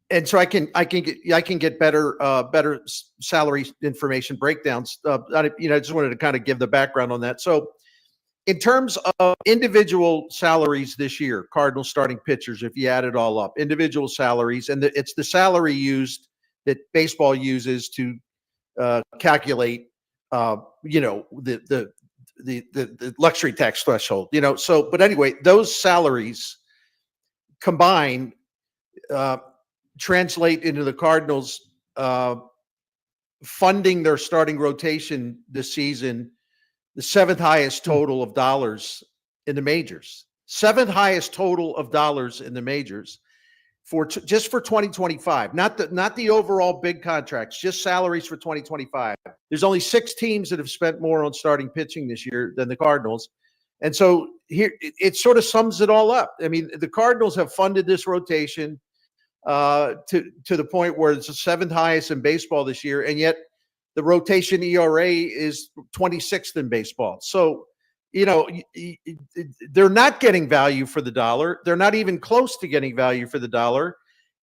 and so I can get better salary information breakdowns. I just wanted to kind of give the background on that. So, in terms of individual salaries this year, Cardinals starting pitchers, if you add it all up, individual salaries, and it's the salary used that baseball uses to calculate. The luxury tax threshold, but anyway, those salaries combined translate into the Cardinals funding their starting rotation this season, the seventh highest total of dollars in the majors. 7th highest total of dollars in the majors just for 2025, not the overall big contracts, just salaries for 2025. There's only 6 teams that have spent more on starting pitching this year than the Cardinals. And so here it sort of sums it all up. I mean, the Cardinals have funded this rotation to the point where it's the 7th highest in baseball this year, and yet the rotation ERA is 26th in baseball. So, they're not getting value for the dollar. They're not even close to getting value for the dollar.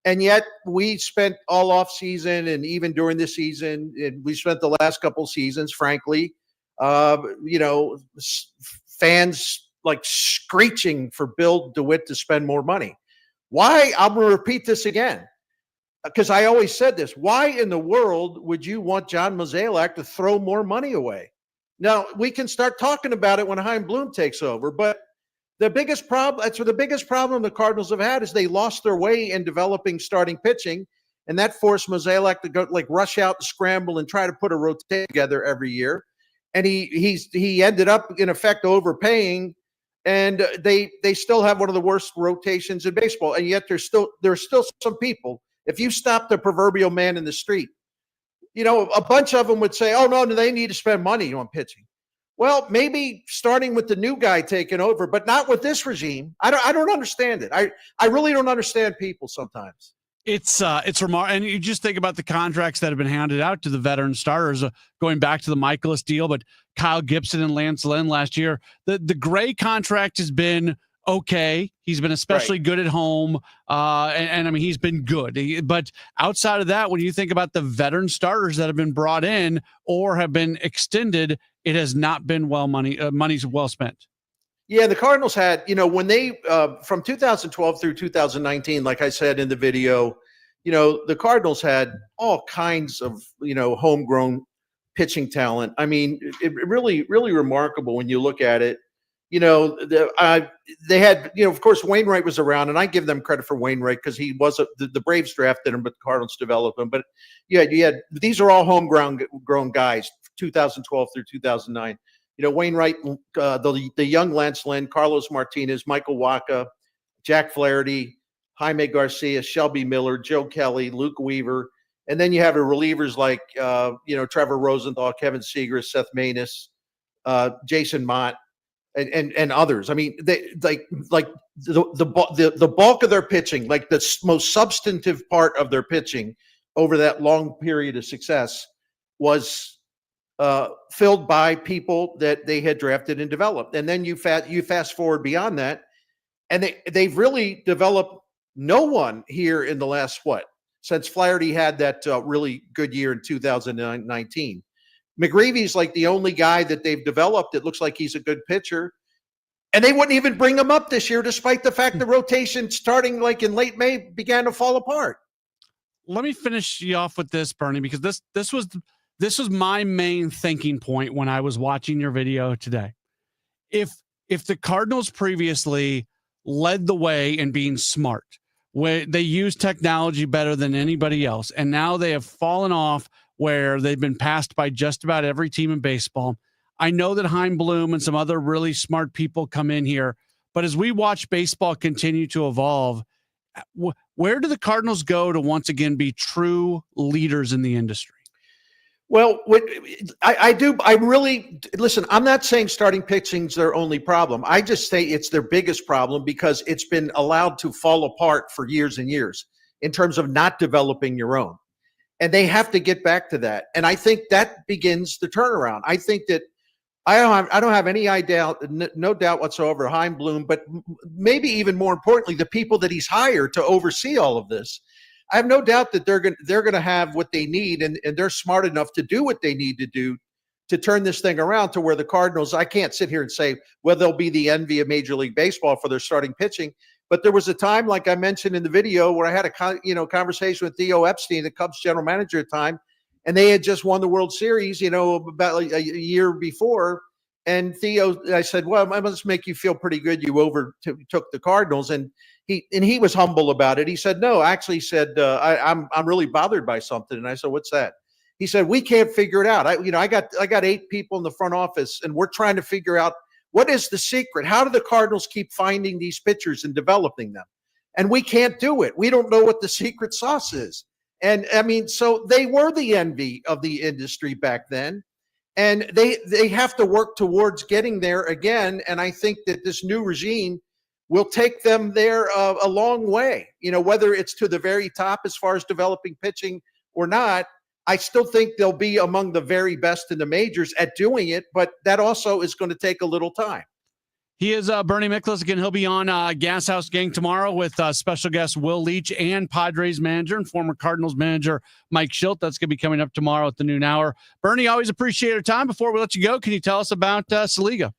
And yet we spent all off season and even during the season, and we spent the last couple seasons, frankly, fans like screeching for Bill DeWitt to spend more money. Why? I'm going to repeat this again, because I always said this. Why in the world would you want John Mozeliak to throw more money away? Now, we can start talking about it when Chaim Bloom takes over, but the biggest problem the Cardinals have had is they lost their way in developing starting pitching, and that forced Mozeliak to go rush out and scramble and try to put a rotation together every year. And he ended up in effect overpaying, and they still have one of the worst rotations in baseball. And yet there's still some people. If you stop the proverbial man in the street, a bunch of them would say, "Oh no, they need to spend money on pitching." Well, maybe starting with the new guy taking over, but not with this regime. I don't understand it. I really don't understand people sometimes. It's remarkable. And you just think about the contracts that have been handed out to the veteran starters, going back to the Miklasz deal, but Kyle Gibson and Lance Lynn last year. The Gray contract has been okay. He's been especially good at home. And I mean, he's been good. But outside of that, when you think about the veteran starters that have been brought in or have been extended, it has not been money's well spent. Yeah, the Cardinals had, when they from 2012 through 2019, like I said in the video, the Cardinals had all kinds of, homegrown pitching talent. I mean, it really, really remarkable when you look at it. They had, of course, Wainwright was around, and I give them credit for Wainwright because he was the Braves drafted him, but the Cardinals developed him. But these are all homegrown guys, 2012 through 2009. Wainwright, the young Lance Lynn, Carlos Martinez, Michael Wacha, Jack Flaherty, Jaime Garcia, Shelby Miller, Joe Kelly, Luke Weaver. And then you have the relievers like, Trevor Rosenthal, Kevin Seager, Seth Maness, Jason Mott, and others. I mean, they the bulk of their pitching, like the most substantive part of their pitching over that long period of success was filled by people that they had drafted and developed. And then you fast forward beyond that, and they've really developed no one here in the last, since Flaherty had that really good year in 2019. McGreevy's like the only guy that they've developed that looks like he's a good pitcher. And they wouldn't even bring him up this year, despite the fact the rotation starting like in late May began to fall apart. Let me finish you off with this, Bernie, because this was my main thinking point when I was watching your video today. If the Cardinals previously led the way in being smart, where they use technology better than anybody else, and now they have fallen off where they've been passed by just about every team in baseball. I know that Chaim Bloom and some other really smart people come in here, but as we watch baseball continue to evolve, where do the Cardinals go to once again be true leaders in the industry? Well, listen, I'm not saying starting pitching's their only problem. I just say it's their biggest problem because it's been allowed to fall apart for years and years in terms of not developing your own. And they have to get back to that. And I think that begins the turnaround. I think that I don't have any idea, no doubt whatsoever, Chaim Bloom, but maybe even more importantly, the people that he's hired to oversee all of this. I have no doubt that they're going to have what they need, and they're smart enough to do what they need to do to turn this thing around to where the Cardinals, I can't sit here and say, well, they'll be the envy of Major League Baseball for their starting pitching. But there was a time, like I mentioned in the video, where I had a conversation with Theo Epstein, the Cubs general manager at the time, and they had just won the World Series, about a year before. And Theo, I said, well, I must make you feel pretty good. You overtook the Cardinals. And he was humble about it. He said, no, actually said, I'm really bothered by something. And I said, what's that? He said, we can't figure it out. I got 8 people in the front office, and we're trying to figure out What is the secret? How do the Cardinals keep finding these pitchers and developing them? And we can't do it. We don't know what the secret sauce is. And I mean, so they were the envy of the industry back then. And they have to work towards getting there again. And I think that this new regime will take them there a long way. You know, whether it's to the very top as far as developing pitching or not, I still think they'll be among the very best in the majors at doing it. But that also is going to take a little time. He is Bernie Miklasz. Again, he'll be on Gas House Gang tomorrow with special guest Will Leach and Padres manager and former Cardinals manager Mike Schilt. That's going to be coming up tomorrow at the noon hour. Bernie, always appreciate your time. Before we let you go, can you tell us about Saliga?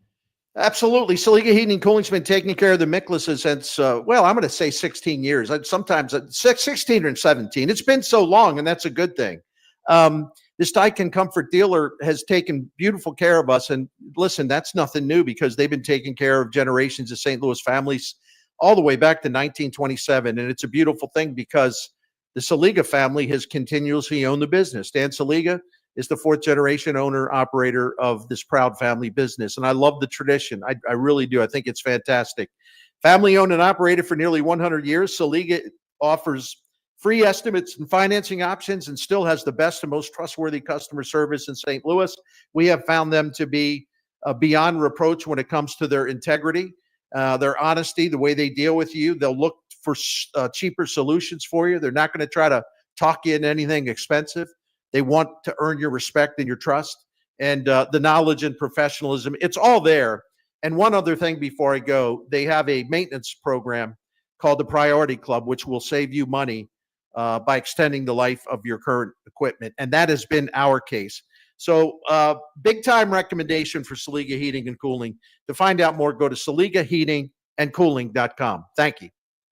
Absolutely. Saliga Heating and Cooling's been taking care of the Miklashes since, I'm going to say 16 years. Sometimes 16 or 17. It's been so long, and that's a good thing. This Daikin Comfort dealer has taken beautiful care of us. And listen, that's nothing new because they've been taking care of generations of St. Louis families all the way back to 1927. And it's a beautiful thing because the Saliga family has continuously owned the business. Dan Saliga is the fourth generation owner operator of this proud family business. And I love the tradition. I really do. I think it's fantastic. Family owned and operated for nearly 100 years. Saliga offers free estimates and financing options and still has the best and most trustworthy customer service in St. Louis. We have found them to be beyond reproach when it comes to their integrity, their honesty, the way they deal with you. They'll look for cheaper solutions for you. They're not going to try to talk you into anything expensive. They want to earn your respect and your trust and the knowledge and professionalism. It's all there. And one other thing before I go, they have a maintenance program called the Priority Club, which will save you money by extending the life of your current equipment. And that has been our case. So big time recommendation for Saliga Heating and Cooling. To find out more, go to SaligaHeatingandCooling.com. Thank you.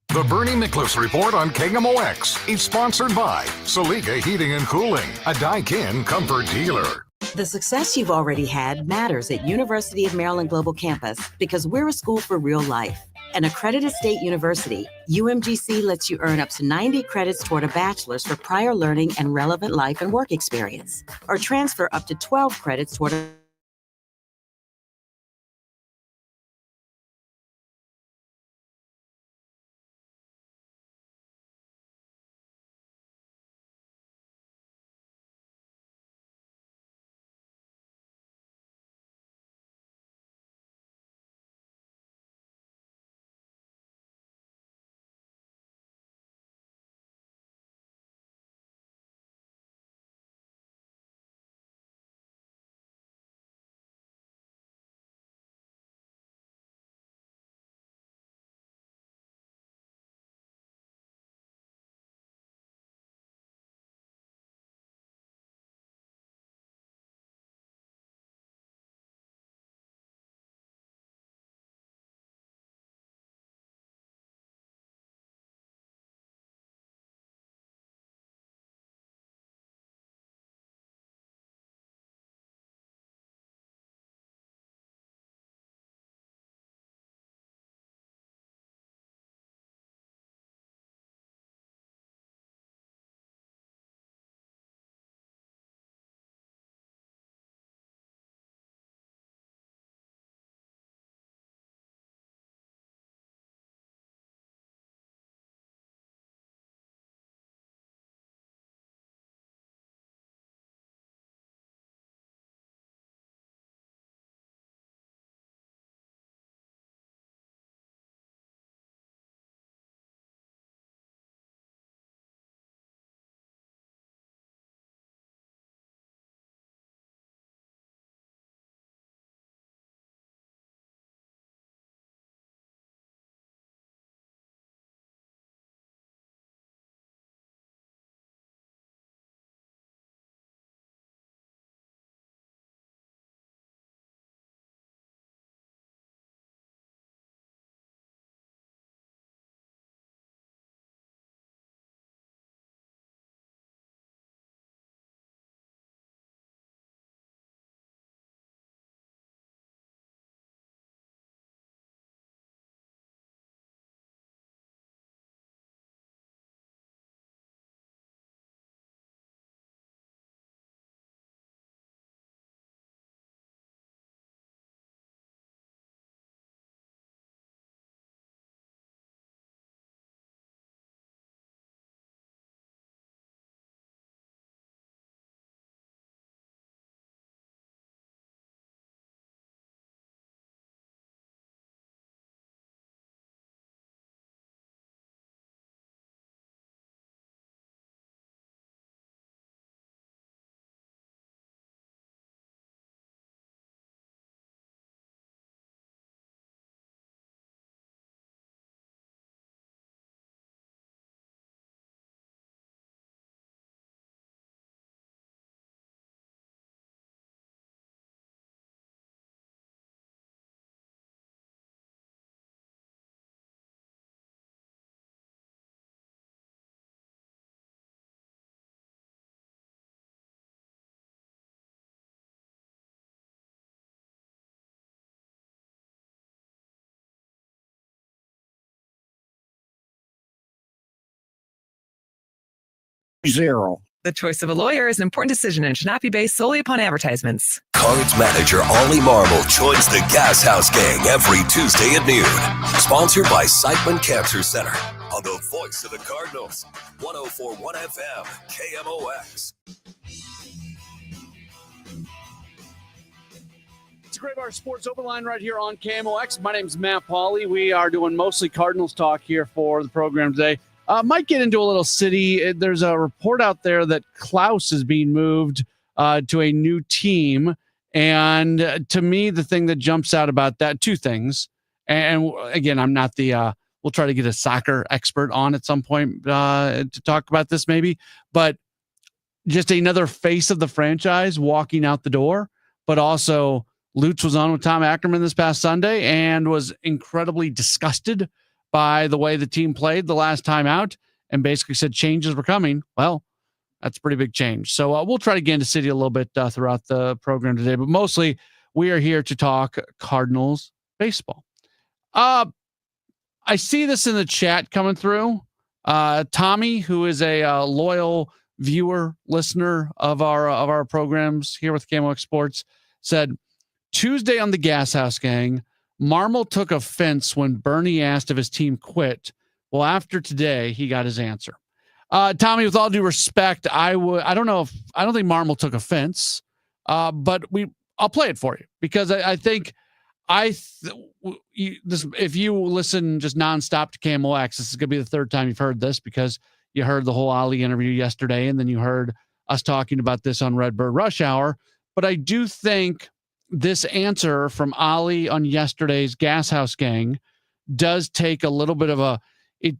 The Bernie Miklasz Report on KMOX is sponsored by Saliga Heating and Cooling, a Daikin Comfort dealer. The success you've already had matters at University of Maryland Global Campus because we're a school for real life. An accredited state university, UMGC lets you earn up to 90 credits toward a bachelor's for prior learning and relevant life and work experience, or transfer up to 12 credits toward a 0. The choice of a lawyer is an important decision and should not be based solely upon advertisements. Cards manager Ollie Marble joins the Gas House Gang every Tuesday at noon. Sponsored by Siteman Cancer Center on the voice of the Cardinals, 104.1 FM, KMOX. It's a Great Bar Sports Open Line right here on KMOX. My name's Matt Pauley. We are doing mostly Cardinals talk here for the program today. Might get into a little city. There's a report out there that Klaus is being moved to a new team. And to me, the thing that jumps out about that, two things. And again, I'm not we'll try to get a soccer expert on at some point to talk about this maybe. But just another face of the franchise walking out the door. But also, Lutz was on with Tom Ackerman this past Sunday and was incredibly disgusted by the way the team played the last time out and basically said changes were coming. Well, that's a pretty big change. So we'll try to get into City a little bit throughout the program today, but mostly we are here to talk Cardinals baseball. I see this in the chat coming through. Tommy, who is a loyal viewer, listener of our programs here with KMOX Sports, said, Tuesday on the Gas House Gang, Marmol took offense when Bernie asked if his team quit. Well, after today, he got his answer. Tommy, with all due respect, I don't think Marmol took offense, but I'll play it for you because I think if you listen just nonstop to KMOX, this is going to be the third time you've heard this because you heard the whole Ali interview yesterday, and then you heard us talking about this on Redbird Rush Hour. But I do think this answer from Ali on yesterday's Gas House Gang does take a little bit of it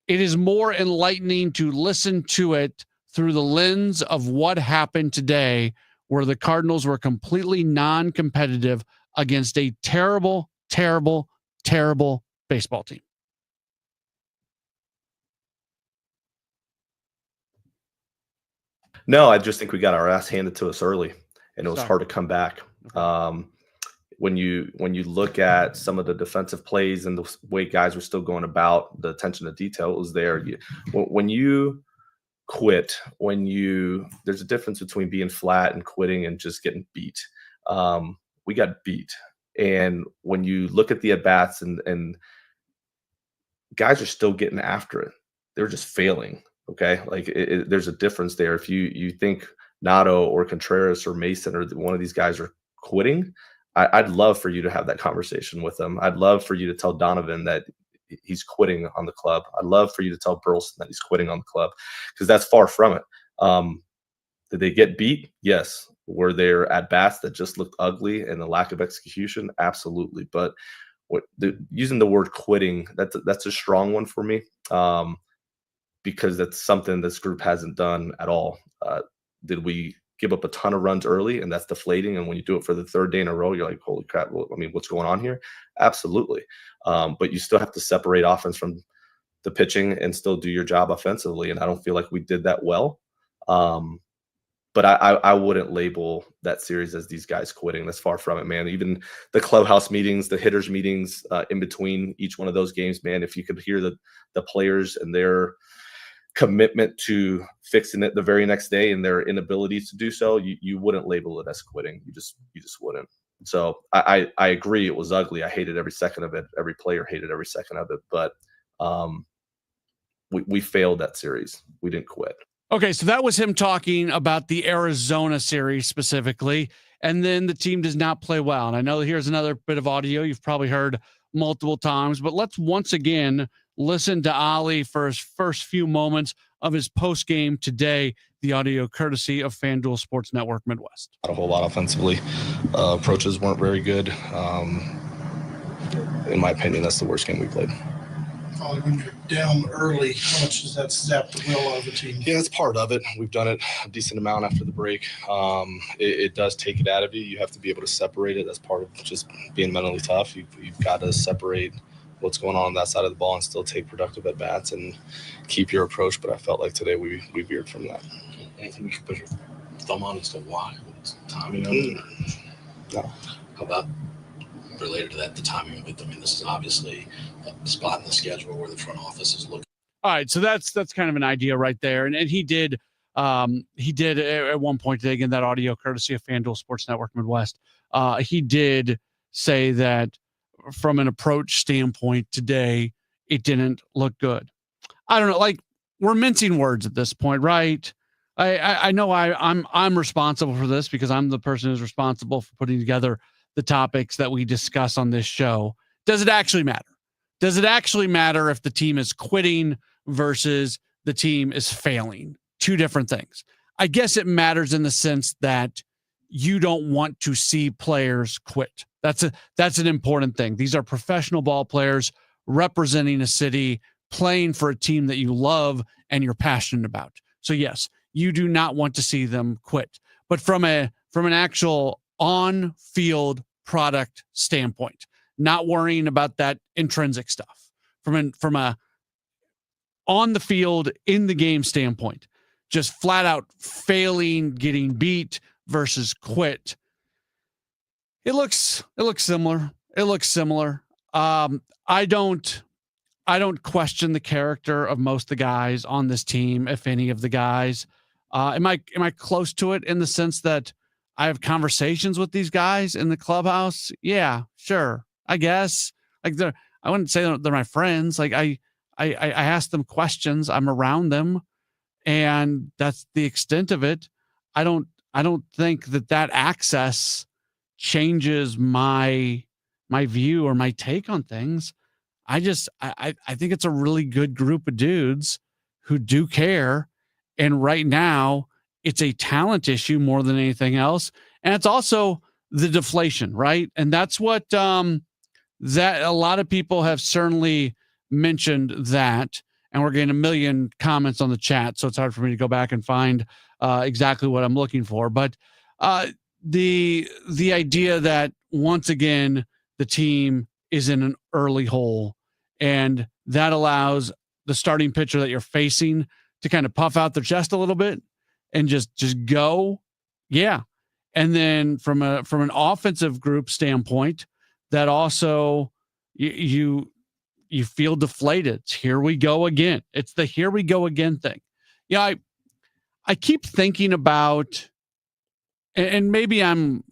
is more enlightening to listen to it through the lens of what happened today, where the Cardinals were completely non-competitive against a terrible, terrible, terrible baseball team. No, I just think we got our ass handed to us early, and it was hard to come back. When you look at some of the defensive plays and the way guys were still going about, the attention to detail was there. When you quit, there's a difference between being flat and quitting and just getting beat. We got beat. And when you look at the at-bats and guys are still getting after it, they're just failing. Okay. Like there's a difference there. If you think Nato or Contreras or Mason or one of these guys are quitting, I'd love for you to have that conversation with them. I'd love for you to tell Donovan that he's quitting on the club. I'd love for you to tell Burleson that he's quitting on the club, because that's far from it. Did they get beat? Yes. Were there at bats that just looked ugly and the lack of execution? Absolutely. But using the word quitting, that's a strong one for me, because that's something this group hasn't done at all. Did we give up a ton of runs early, and that's deflating? And when you do it for the third day in a row, you're like, holy crap, what's going on here? Absolutely. But you still have to separate offense from the pitching and still do your job offensively. And I don't feel like we did that well. But I wouldn't label that series as these guys quitting. That's far from it, man. Even the clubhouse meetings, the hitters meetings in between each one of those games, man, if you could hear the players and their commitment to fixing it the very next day and their inability to do so, you wouldn't label it as quitting. You just wouldn't. So I agree, it was ugly. I hated every second of it. Every player hated every second of it. But we failed that series. We didn't quit. Okay, so that was him talking about the Arizona series specifically, and then the team does not play well. And I know here's another bit of audio you've probably heard multiple times, but let's once again listen to Ali for his first few moments of his post-game today, the audio courtesy of FanDuel Sports Network Midwest. Not a whole lot offensively. Approaches weren't very good. In my opinion, that's the worst game we played. When you're down early, how much does that zap the will of the team? Yeah, it's part of it. We've done it a decent amount after the break. It does take it out of you. You have to be able to separate it. That's part of just being mentally tough. You've got to separate what's going on that side of the ball and still take productive at-bats and keep your approach. But I felt like today we veered from that. Anything you can put your thumb on as to why? What's the timing of it? No. How about related to that, the timing of it? I mean, this is obviously a spot in the schedule where the front office is looking. All right, so that's kind of an idea right there, and he did at one point today, again, that audio courtesy of FanDuel Sports Network Midwest. He did say that from an approach standpoint today, it didn't look good. I don't know, like we're mincing words at this point, right? I know I'm responsible for this because I'm the person who's responsible for putting together the topics that we discuss on this show. Does it actually matter? Does it actually matter if the team is quitting versus the team is failing? Two different things. I guess it matters in the sense that you don't want to see players quit. That's an important thing. These are professional ball players representing a city, playing for a team that you love and you're passionate about. So yes, you do not want to see them quit. But from an actual on-field product standpoint, not worrying about that intrinsic stuff. From a on the field, in the game standpoint, just flat out failing, getting beat versus quit. It looks similar. It looks similar. I don't question the character of most of the guys on this team, if any of the guys. Am I close to it in the sense that I have conversations with these guys in the clubhouse? Yeah, sure. I guess. Like I wouldn't say they're my friends. Like I ask them questions. I'm around them, and that's the extent of it. I don't think that access changes my view or my take on things. I think it's a really good group of dudes who do care. And right now it's a talent issue more than anything else. And it's also the deflation, right? And that's what that a lot of people have certainly mentioned that. And we're getting a million comments on the chat, so it's hard for me to go back and find exactly what I'm looking for. But the idea that once again the team is in an early hole, and that allows the starting pitcher that you're facing to kind of puff out their chest a little bit and just go, yeah. And then from an offensive group standpoint, that also you feel deflated. It's here we go again. It's the here we go again thing. Yeah, I keep thinking about, and maybe I'm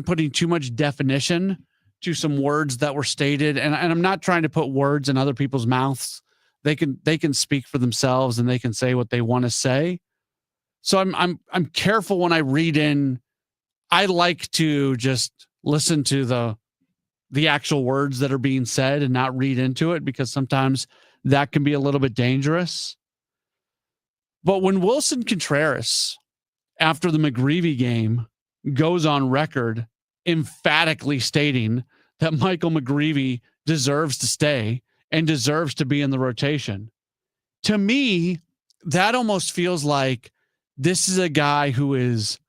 putting too much definition to some words that were stated, and I'm not trying to put words in other people's mouths. They can speak for themselves and they can say what they want to say. So I'm careful when I read in. I like to just listen to the actual words that are being said and not read into it, because sometimes that can be a little bit dangerous. But when Wilson Contreras, after the McGreevy game, goes on record emphatically stating that Michael McGreevy deserves to stay and deserves to be in the rotation, to me, that almost feels like this is a guy who is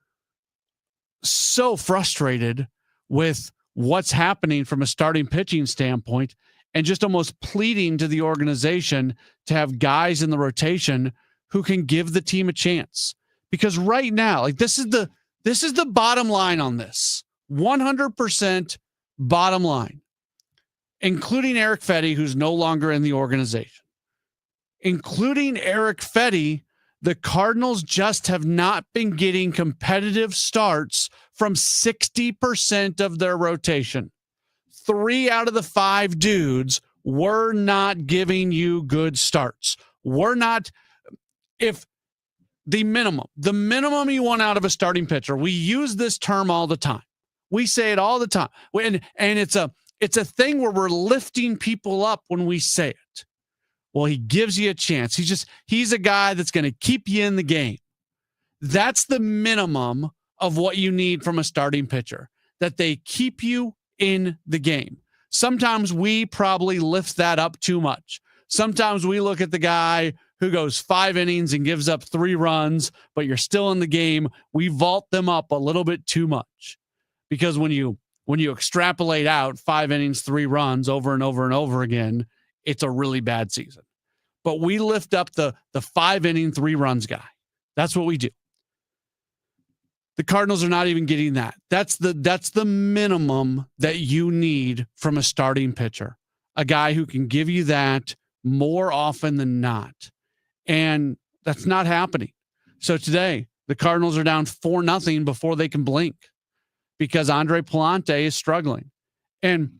so frustrated with what's happening from a starting pitching standpoint and just almost pleading to the organization to have guys in the rotation who can give the team a chance. Because right now, like this is the bottom line on this. 100% bottom line, including Eric Fetty, who's no longer in the organization. Including Eric Fetty, the Cardinals just have not been getting competitive starts from 60% of their rotation. 3 out of the 5 dudes were not giving you good starts. If the minimum you want out of a starting pitcher, we use this term all the time. We say it all the time. And it's a thing where we're lifting people up when we say it. Well, he gives you a chance. He's a guy that's going to keep you in the game. That's the minimum of what you need from a starting pitcher, that they keep you in the game. Sometimes we probably lift that up too much. Sometimes we look at the guy who goes 5 innings and gives up 3 runs, but you're still in the game. We vault them up a little bit too much, because when you extrapolate out 5 innings, 3 runs over and over and over again, it's a really bad season. But we lift up the 5 inning, 3 runs guy. That's what we do. The Cardinals are not even getting that. That's the minimum that you need from a starting pitcher. A guy who can give you that more often than not. And that's not happening. So today, the Cardinals are down 4-0 before they can blink because Andre Palante is struggling. And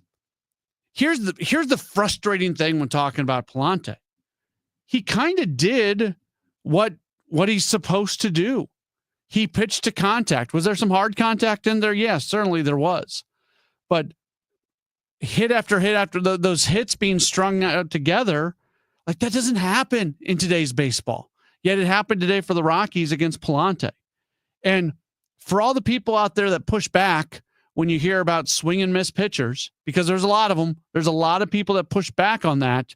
here's the frustrating thing when talking about Palante. He kind of did what he's supposed to do. He pitched to contact. Was there some hard contact in there? Yes, certainly there was. But hit after hit after those hits being strung out together, like that doesn't happen in today's baseball. Yet it happened today for the Rockies against Palante. And for all the people out there that push back when you hear about swing and miss pitchers, because there's a lot of them, there's a lot of people that push back on that.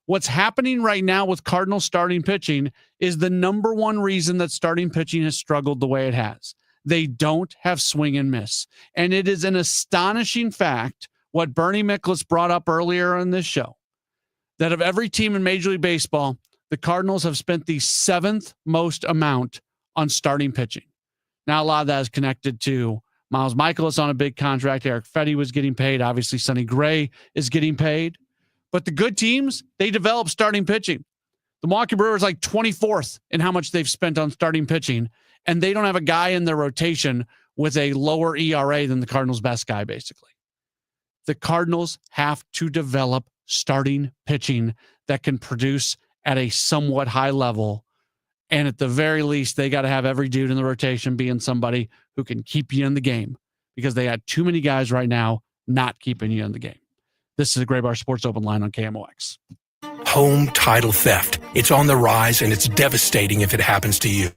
What's happening right now with Cardinals starting pitching is the number one reason that starting pitching has struggled the way it has. They don't have swing and miss. And it is an astonishing fact what Bernie Miklasz brought up earlier in this show, that of every team in Major League Baseball, the Cardinals have spent the 7th most amount on starting pitching. Now, a lot of that is connected to Miles Michaelis on a big contract. Eric Fetty was getting paid. Obviously, Sonny Gray is getting paid. But the good teams, they develop starting pitching. The Milwaukee Brewers like 24th in how much they've spent on starting pitching, and they don't have a guy in their rotation with a lower ERA than the Cardinals' best guy, basically. The Cardinals have to develop starting pitching that can produce at a somewhat high level. And at the very least, they got to have every dude in the rotation being somebody who can keep you in the game, because they got too many guys right now not keeping you in the game. This is a Gray Bar Sports Open Line on KMOX. Home title theft. It's on the rise, and it's devastating if it happens to you.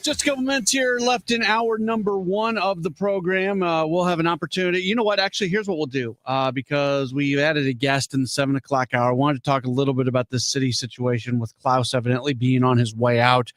Just a couple minutes here left in hour number 1 of the program. We'll have an opportunity. You know what? Actually, here's what we'll do. Because we added a guest in the 7 o'clock hour. I wanted to talk a little bit about this city situation with Klaus evidently being on his way out.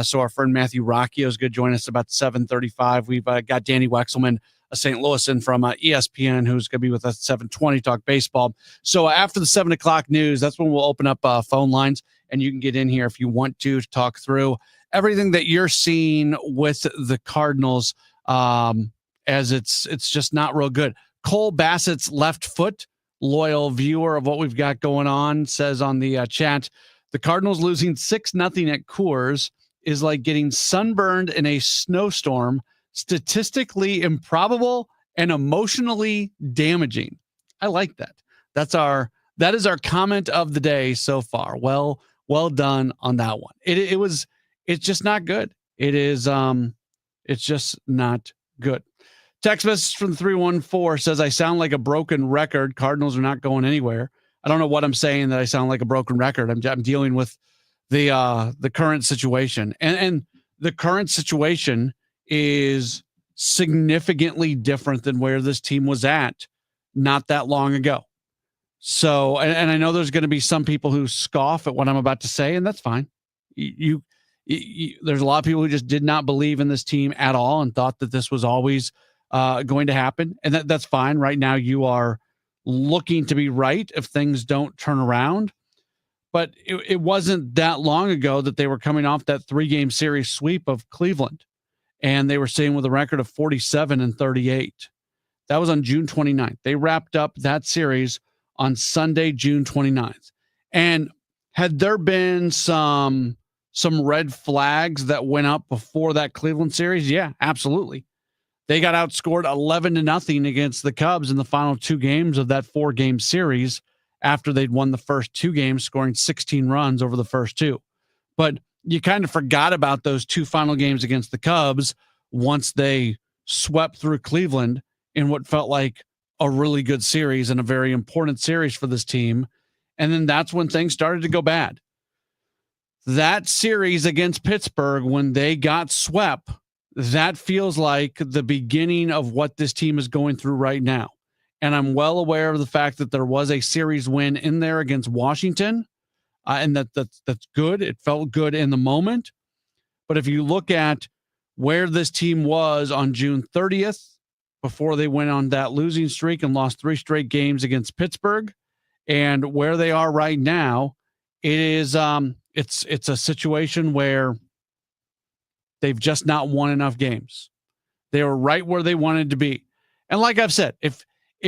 So our friend Matthew Rocchio is going to join us about 7:35. We've got Danny Wexelman, a St. Louisan from ESPN, who's going to be with us at 7:20, talk baseball. So after the 7 o'clock news, that's when we'll open up phone lines, and you can get in here if you want to talk through everything that you're seeing with the Cardinals, as it's just not real good. Cole Bassett's left foot, loyal viewer of what we've got going on, says on the chat, the Cardinals losing 6-0 at Coors is like getting sunburned in a snowstorm, statistically improbable and emotionally damaging. I like that. That is our comment of the day so far. Well done on that one. It's just not good. It's just not good. Text message from 314 says, I sound like a broken record. Cardinals are not going anywhere. I don't know what I'm saying that I sound like a broken record. I'm dealing with the current situation. And the current situation is significantly different than where this team was at not that long ago. So, and I know there's going to be some people who scoff at what I'm about to say, and that's fine. There's a lot of people who just did not believe in this team at all and thought that this was always going to happen. And that's fine. Right now, you are looking to be right if things don't turn around. But it wasn't that long ago that they were coming off that 3-game series sweep of Cleveland, and they were sitting with a record of 47-38. That was on June 29th. They wrapped up that series on Sunday, June 29th. And had there been some red flags that went up before that Cleveland series? Yeah, absolutely. They got outscored 11-0 against the Cubs in the final 2 games of that 4-game series after they'd won the first 2 games, scoring 16 runs over the first 2. But you kind of forgot about those 2 final games against the Cubs once they swept through Cleveland in what felt like a really good series and a very important series for this team. And then that's when things started to go bad. That series against Pittsburgh, when they got swept, that feels like the beginning of what this team is going through right now. And I'm well aware of the fact that there was a series win in there against Washington, and that's good. It felt good in the moment. But if you look at where this team was on June 30th, before they went on that losing streak and lost 3 straight games against Pittsburgh, and where they are right now, it is it's a situation where they've just not won enough games. They were right where they wanted to be. And like I've said, if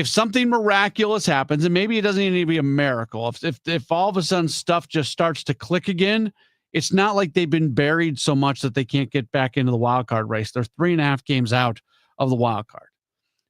something miraculous happens, and maybe it doesn't even need to be a miracle, if all of a sudden stuff just starts to click again, it's not like they've been buried so much that they can't get back into the wild card race. They're 3.5 games out of the wild card.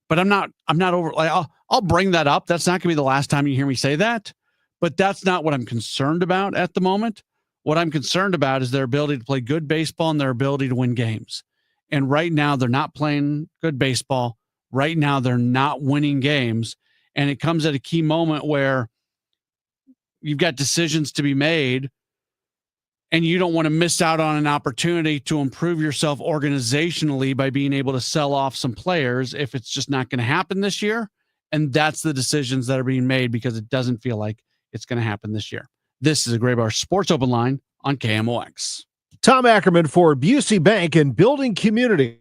But I'm not over. Like I'll bring that up. That's not going to be the last time you hear me say that. But that's not what I'm concerned about at the moment. What I'm concerned about is their ability to play good baseball and their ability to win games. And right now, they're not playing good baseball. Right now, they're not winning games. And it comes at a key moment where you've got decisions to be made, and you don't want to miss out on an opportunity to improve yourself organizationally by being able to sell off some players if it's just not going to happen this year. And that's the decisions that are being made because it doesn't feel like it's going to happen this year. This is a Graybar Sports Open Line on KMOX. Tom Ackerman for Busey Bank and Building Community.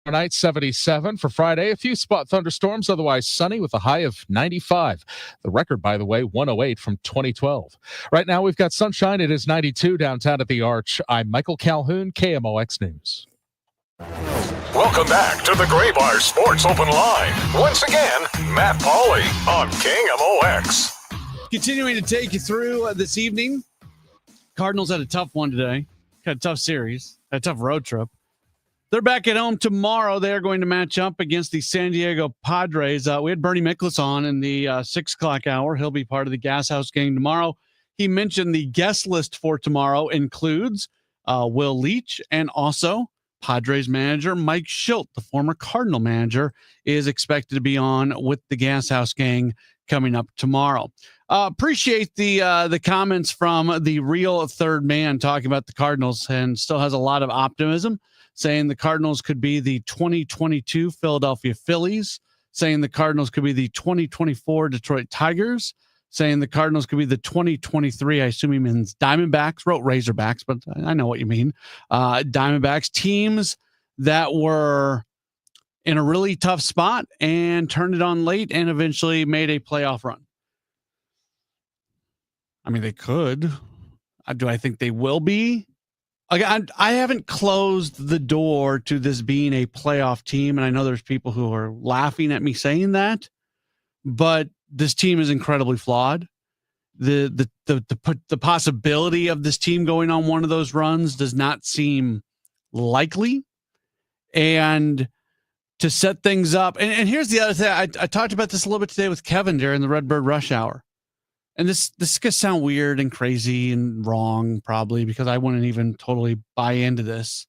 Tonight, 77. For Friday, a few spot thunderstorms, otherwise sunny with a high of 95. The record, by the way, 108 from 2012. Right now, we've got sunshine. It is 92 downtown at the Arch. I'm Michael Calhoun, KMOX News. Welcome back to the Gray Bar Sports Open Line. Once again, Matt Pauley on KMOX. Continuing to take you through this evening. Cardinals had a tough one today. Had a tough series. Had a tough road trip. They're back at home tomorrow. They're going to match up against the San Diego Padres. We had Bernie Miklasz on in the 6 o'clock hour. He'll be part of the Gas House game tomorrow. He mentioned the guest list for tomorrow includes Will Leach and also Padres manager Mike Schilt, the former Cardinal manager, is expected to be on with the Gas House gang coming up tomorrow. Appreciate the comments from the real third man talking about the Cardinals, and still has a lot of optimism, saying the Cardinals could be the 2022 Philadelphia Phillies, saying the Cardinals could be the 2024 Detroit Tigers, saying the Cardinals could be the 2023, I assume he means Diamondbacks, wrote Razorbacks, but I know what you mean. Diamondbacks, teams that were in a really tough spot and turned it on late and eventually made a playoff run. I mean, they could. Do I think they will be? Like, I haven't closed the door to this being a playoff team, and I know there's people who are laughing at me saying that, but this team is incredibly flawed. The possibility of this team going on one of those runs does not seem likely. And to set things up, and here's the other thing. I talked about this a little bit today with Kevin during the Redbird Rush Hour. And this could sound weird and crazy and wrong, probably, because I wouldn't even totally buy into this.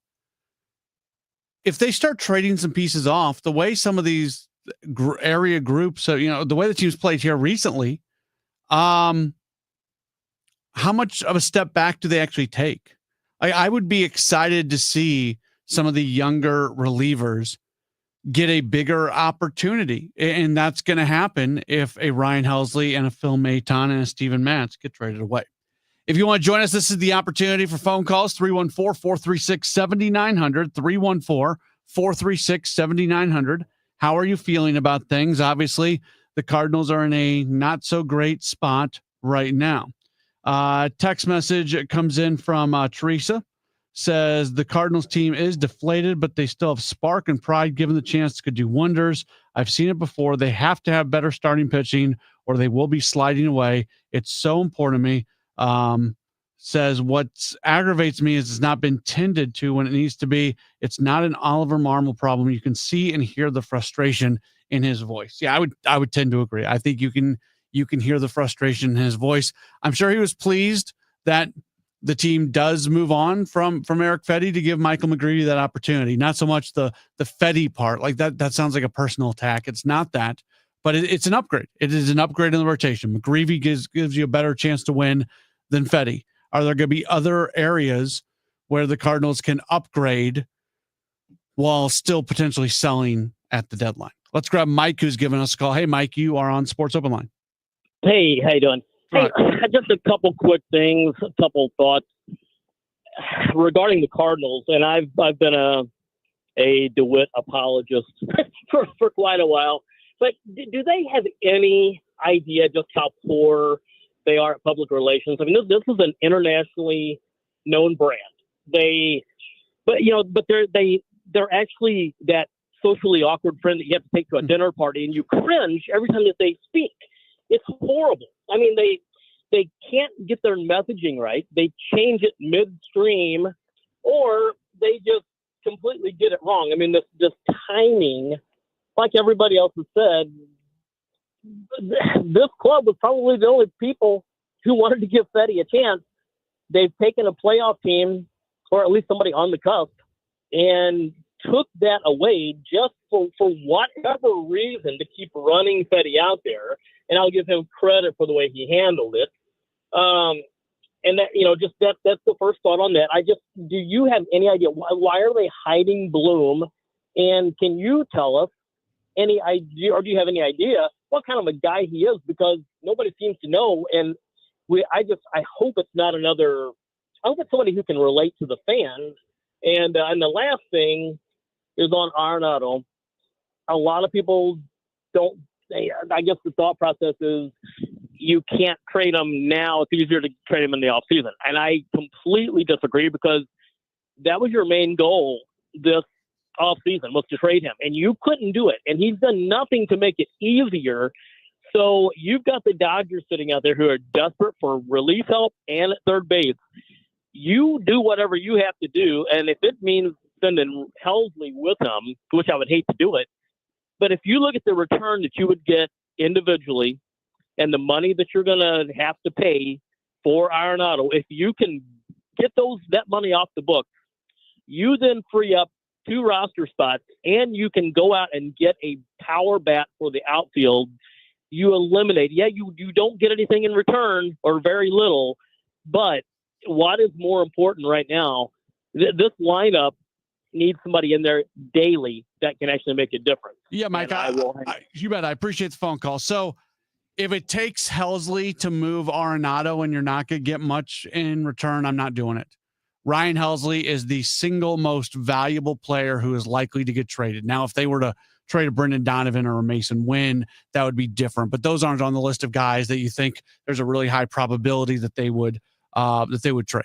If they start trading some pieces off, the way some of these area groups, so the way the teams played here recently, how much of a step back do they actually take? I would be excited to see some of the younger relievers get a bigger opportunity, and that's going to happen if a Ryan Helsley and a Phil Maton and a Steven Matz get traded away. If you want to join us, this is the opportunity for phone calls, 314-436-7900, 314-436-7900. How are you feeling about things? Obviously, the Cardinals are in a not so great spot right now. Text message comes in from Teresa. Says the Cardinals team is deflated, but they still have spark and pride. Given the chance, could do wonders. I've seen it before. They have to have better starting pitching or they will be sliding away. It's so important to me. Says what aggravates me is it's not been tended to when it needs to be. It's not an Oliver Marmol problem. You can see and hear the frustration in his voice. Yeah, I would tend to agree. I think you can hear the frustration in his voice. I'm sure he was pleased that the team does move on from Eric Fedde to give Michael McGreevy that opportunity. Not so much the Fedde part, like that sounds like a personal attack. It's not that, but it's an upgrade. It is an upgrade in the rotation. McGreevy gives you a better chance to win than Fedde. Are there going to be other areas where the Cardinals can upgrade while still potentially selling at the deadline? Let's grab Mike, who's giving us a call. Hey, Mike, you are on Sports Open Line. Hey, how you doing? Hey, just a couple quick things, a couple thoughts regarding the Cardinals. And I've been a DeWitt apologist for quite a while. But do they have any idea just how poor they are at public relations? I mean, this is an internationally known brand. They're actually that socially awkward friend that you have to take to a dinner party, and you cringe every time that they speak. It's horrible. I mean, they can't get their messaging right. They change it midstream, or they just completely get it wrong. I mean, this timing, like everybody else has said, this club was probably the only people who wanted to give Fedde a chance. They've taken a playoff team, or at least somebody on the cusp, and took that away just for whatever reason to keep running Fedde out there. And I'll give him credit for the way he handled it. And that, that's the first thought on that. Do you have any idea why are they hiding Bloom? And can you tell us any idea, or do you have any idea what kind of a guy he is? Because nobody seems to know. And I hope it's not I hope it's somebody who can relate to the fans. And the last thing, is on Arenado. A lot of people don't. I guess the thought process is you can't trade him now. It's easier to trade him in the offseason. And I completely disagree, because that was your main goal this offseason, was to trade him. And you couldn't do it. And he's done nothing to make it easier. So you've got the Dodgers sitting out there who are desperate for relief help and at third base. You do whatever you have to do. And if it means sending Helsley with him, which I would hate to do it, but if you look at the return that you would get individually and the money that you're going to have to pay for Arenado, if you can get that money off the books, you then free up 2 roster spots, and you can go out and get a power bat for the outfield. You eliminate. Yeah, you don't get anything in return, or very little, but what is more important right now, this lineup needs somebody in there daily that can actually make a difference. Yeah, Mike, you bet. I appreciate the phone call. So if it takes Helsley to move Arenado and you're not going to get much in return, I'm not doing it. Ryan Helsley is the single most valuable player who is likely to get traded. Now, if they were to trade a Brendan Donovan or a Mason Wynn, that would be different. But those aren't on the list of guys that you think there's a really high probability that they would trade.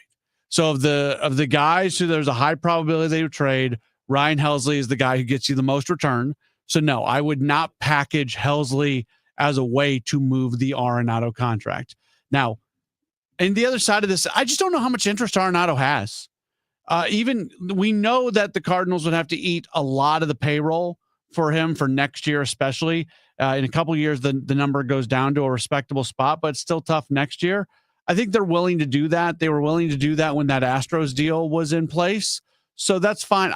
So of the guys who there's a high probability they would trade, Ryan Helsley is the guy who gets you the most return. So no, I would not package Helsley as a way to move the Arenado contract. Now, and the other side of this, I just don't know how much interest Arenado has. Even we know that the Cardinals would have to eat a lot of the payroll for him for next year, especially in a couple of years, the number goes down to a respectable spot, but it's still tough next year. I think they're willing to do that. They were willing to do that when that Astros deal was in place. So that's fine.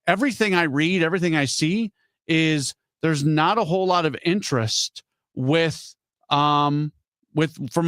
Everything I read, everything I see is there's not a whole lot of interest from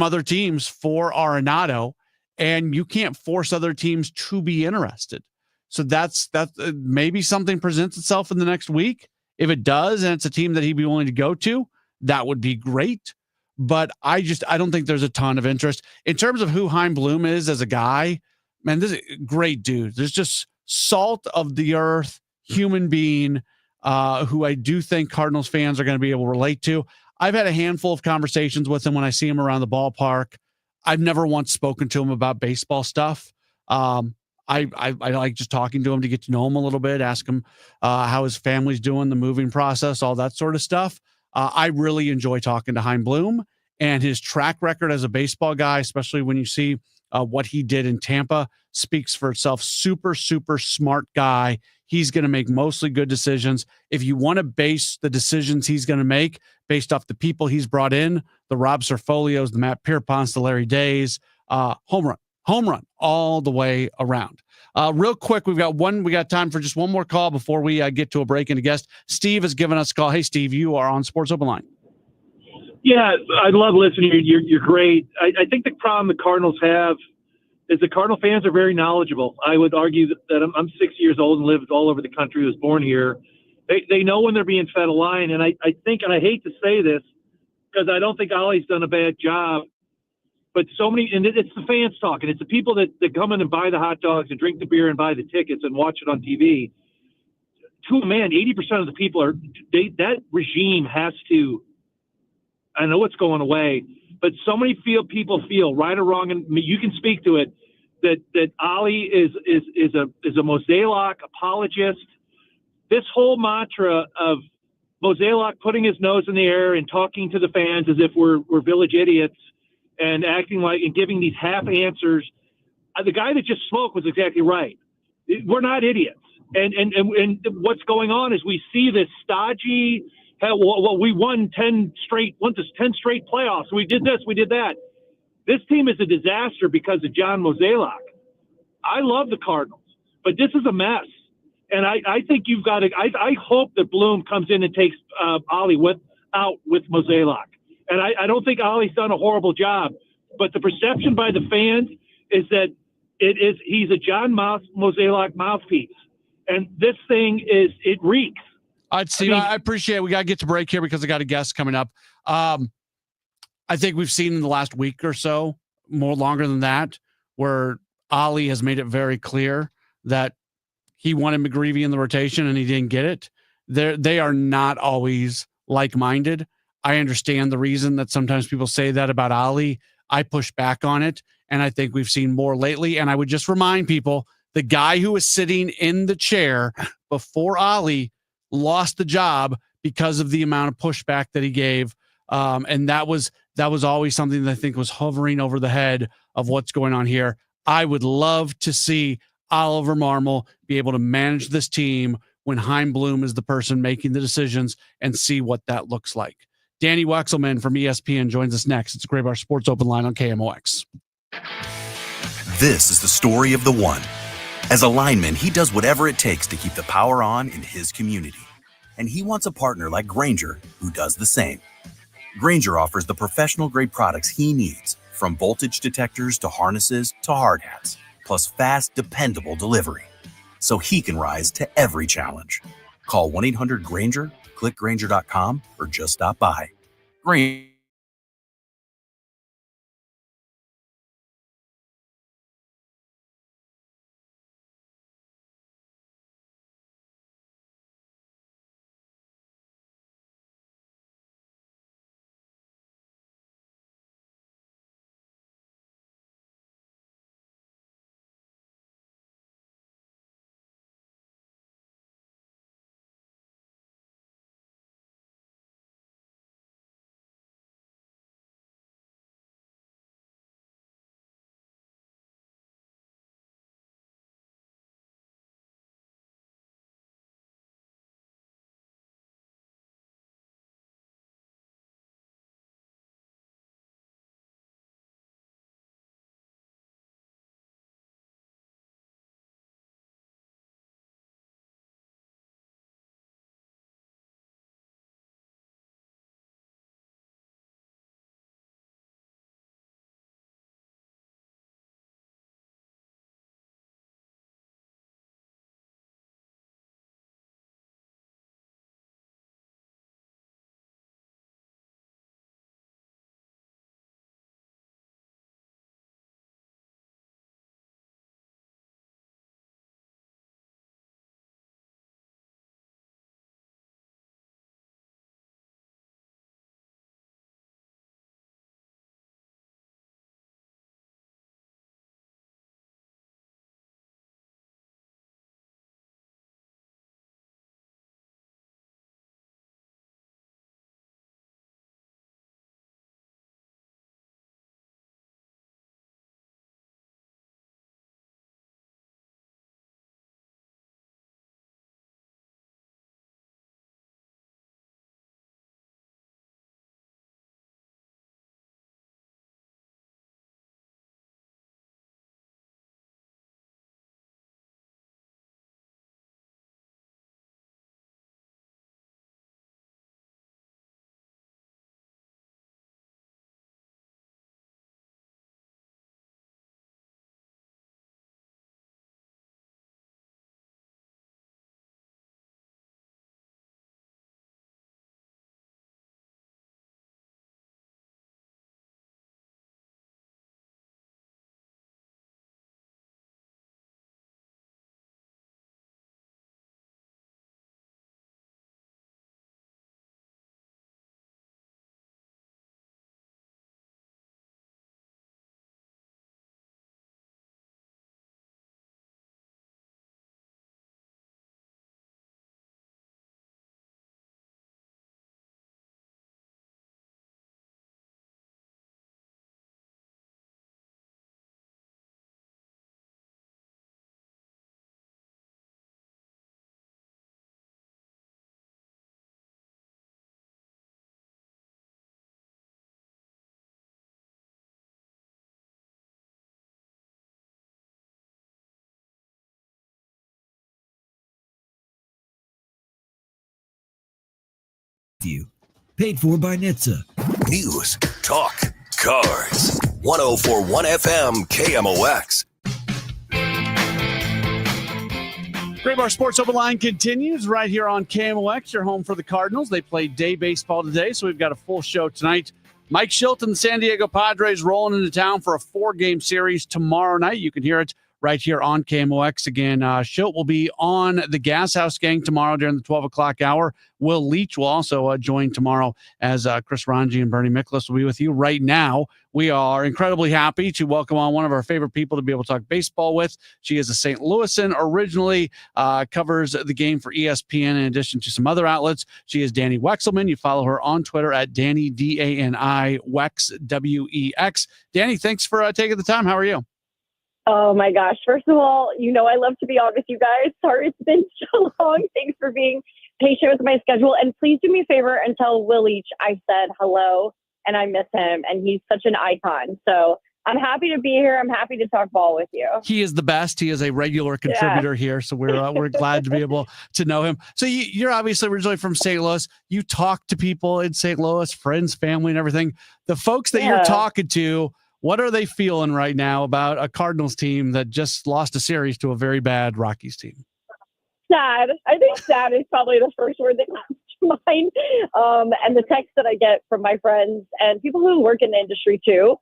other teams for Arenado, and you can't force other teams to be interested. So that's maybe something presents itself in the next week. If it does, and it's a team that he'd be willing to go to, that would be great. But I don't think there's a ton of interest in terms of who Chaim Bloom is as a guy. Man, this is a great dude. There's just salt of the earth human being who I do think Cardinals fans are going to be able to relate to. I've had a handful of conversations with him when I see him around the ballpark. I've never once spoken to him about baseball stuff. I like just talking to him to get to know him a little bit, ask him how his family's doing, the moving process, all that sort of stuff. I really enjoy talking to Chaim Bloom, and his track record as a baseball guy, especially when you see what he did in Tampa, speaks for itself. Super, super smart guy. He's going to make mostly good decisions. If you want to base the decisions he's going to make based off the people he's brought in, the Rob Serfolios, the Matt Pierponts, the Larry Days, home run all the way around. Real quick, we got time for just one more call before we get to a break and a guest. Steve has given us a call. Hey, Steve, you are on Sports Open Line. Yeah, I love listening. You're great. I think the problem the Cardinals have is the Cardinal fans are very knowledgeable. I would argue that I'm 60 years old and lived all over the country, was born here. They know when they're being fed a line, and I think, and I hate to say this because I don't think Ollie's done a bad job, but it's the fans talking. It's the people that come in and buy the hot dogs and drink the beer and buy the tickets and watch it on TV. To a man, 80% of the people that regime has to, I know it's going away, but so many people feel, right or wrong, and you can speak to it, that Ollie is a Mozeliak apologist. This whole mantra of Mozeliak putting his nose in the air and talking to the fans as if we're village idiots and acting like and giving these half answers. The guy that just spoke was exactly right. We're not idiots. And what's going on is we see this stodgy. Well, we won 10 straight playoffs. We did this, we did that. This team is a disaster because of John Mozeliak. I love the Cardinals, but this is a mess. And I think you've got to. I hope that Bloom comes in and takes Ollie out with Mozeliak. And I don't think Ollie's done a horrible job, but the perception by the fans is that he's a John Mozeliak mouthpiece, and this thing reeks. Steve, I appreciate it. We got to get to break here because I got a guest coming up. I think we've seen in the last week or so, more longer than that, where Ollie has made it very clear that he wanted McGreevy in the rotation and he didn't get it. They are not always like-minded. I understand the reason that sometimes people say that about Ali. I push back on it, and I think we've seen more lately. And I would just remind people, the guy who was sitting in the chair before Ali lost the job because of the amount of pushback that he gave. And that was always something that I think was hovering over the head of what's going on here. I would love to see Oliver Marmol be able to manage this team when Chaim Bloom is the person making the decisions and see what that looks like. Danny Wexelman from ESPN joins us next. It's a Graybar Sports Open Line on KMOX. This is the story of the one. As a lineman, he does whatever it takes to keep the power on in his community. And he wants a partner like Grainger who does the same. Grainger offers the professional-grade products he needs, from voltage detectors to harnesses to hard hats, plus fast, dependable delivery, so he can rise to every challenge. Call 1-800-GRAINGER, click Grainger.com, or just stop by. Grainger. You. Paid for by NHTSA. News, talk, cards. 104.1 FM KMOX. Graybar Sports Open Line continues right here on KMOX, your home for the Cardinals. They play day baseball today, so we've got a full show tonight. Mike Schilt and the San Diego Padres rolling into town for a 4-game series tomorrow night. You can hear it right here on KMOX. Again, Schilt will be on the Gas House Gang tomorrow during the 12 o'clock hour. Will Leach will also join tomorrow as Chris Ranji and Bernie Miklasz will be with you. Right now, we are incredibly happy to welcome on one of our favorite people to be able to talk baseball with. She is a St. Louisan, originally covers the game for ESPN in addition to some other outlets. She is Danny Wexelman. You follow her on Twitter at Danny, D-A-N-I, Wex, W-E-X. Danny, thanks for taking the time. How are you? Oh my gosh. First of all, I love to be on with you guys. Sorry it's been so long. Thanks for being patient with my schedule. And please do me a favor and tell Will Leach I said hello and I miss him. And he's such an icon. So I'm happy to be here. I'm happy to talk ball with you. He is the best. He is a regular contributor here. So we're glad to be able to know him. So you're obviously originally from St. Louis. You talk to people in St. Louis, friends, family, and everything. The folks that you're talking to, what are they feeling right now about a Cardinals team that just lost a series to a very bad Rockies team? Sad. I think sad is probably the first word that comes to mind. And the text that I get from my friends and people who work in the industry too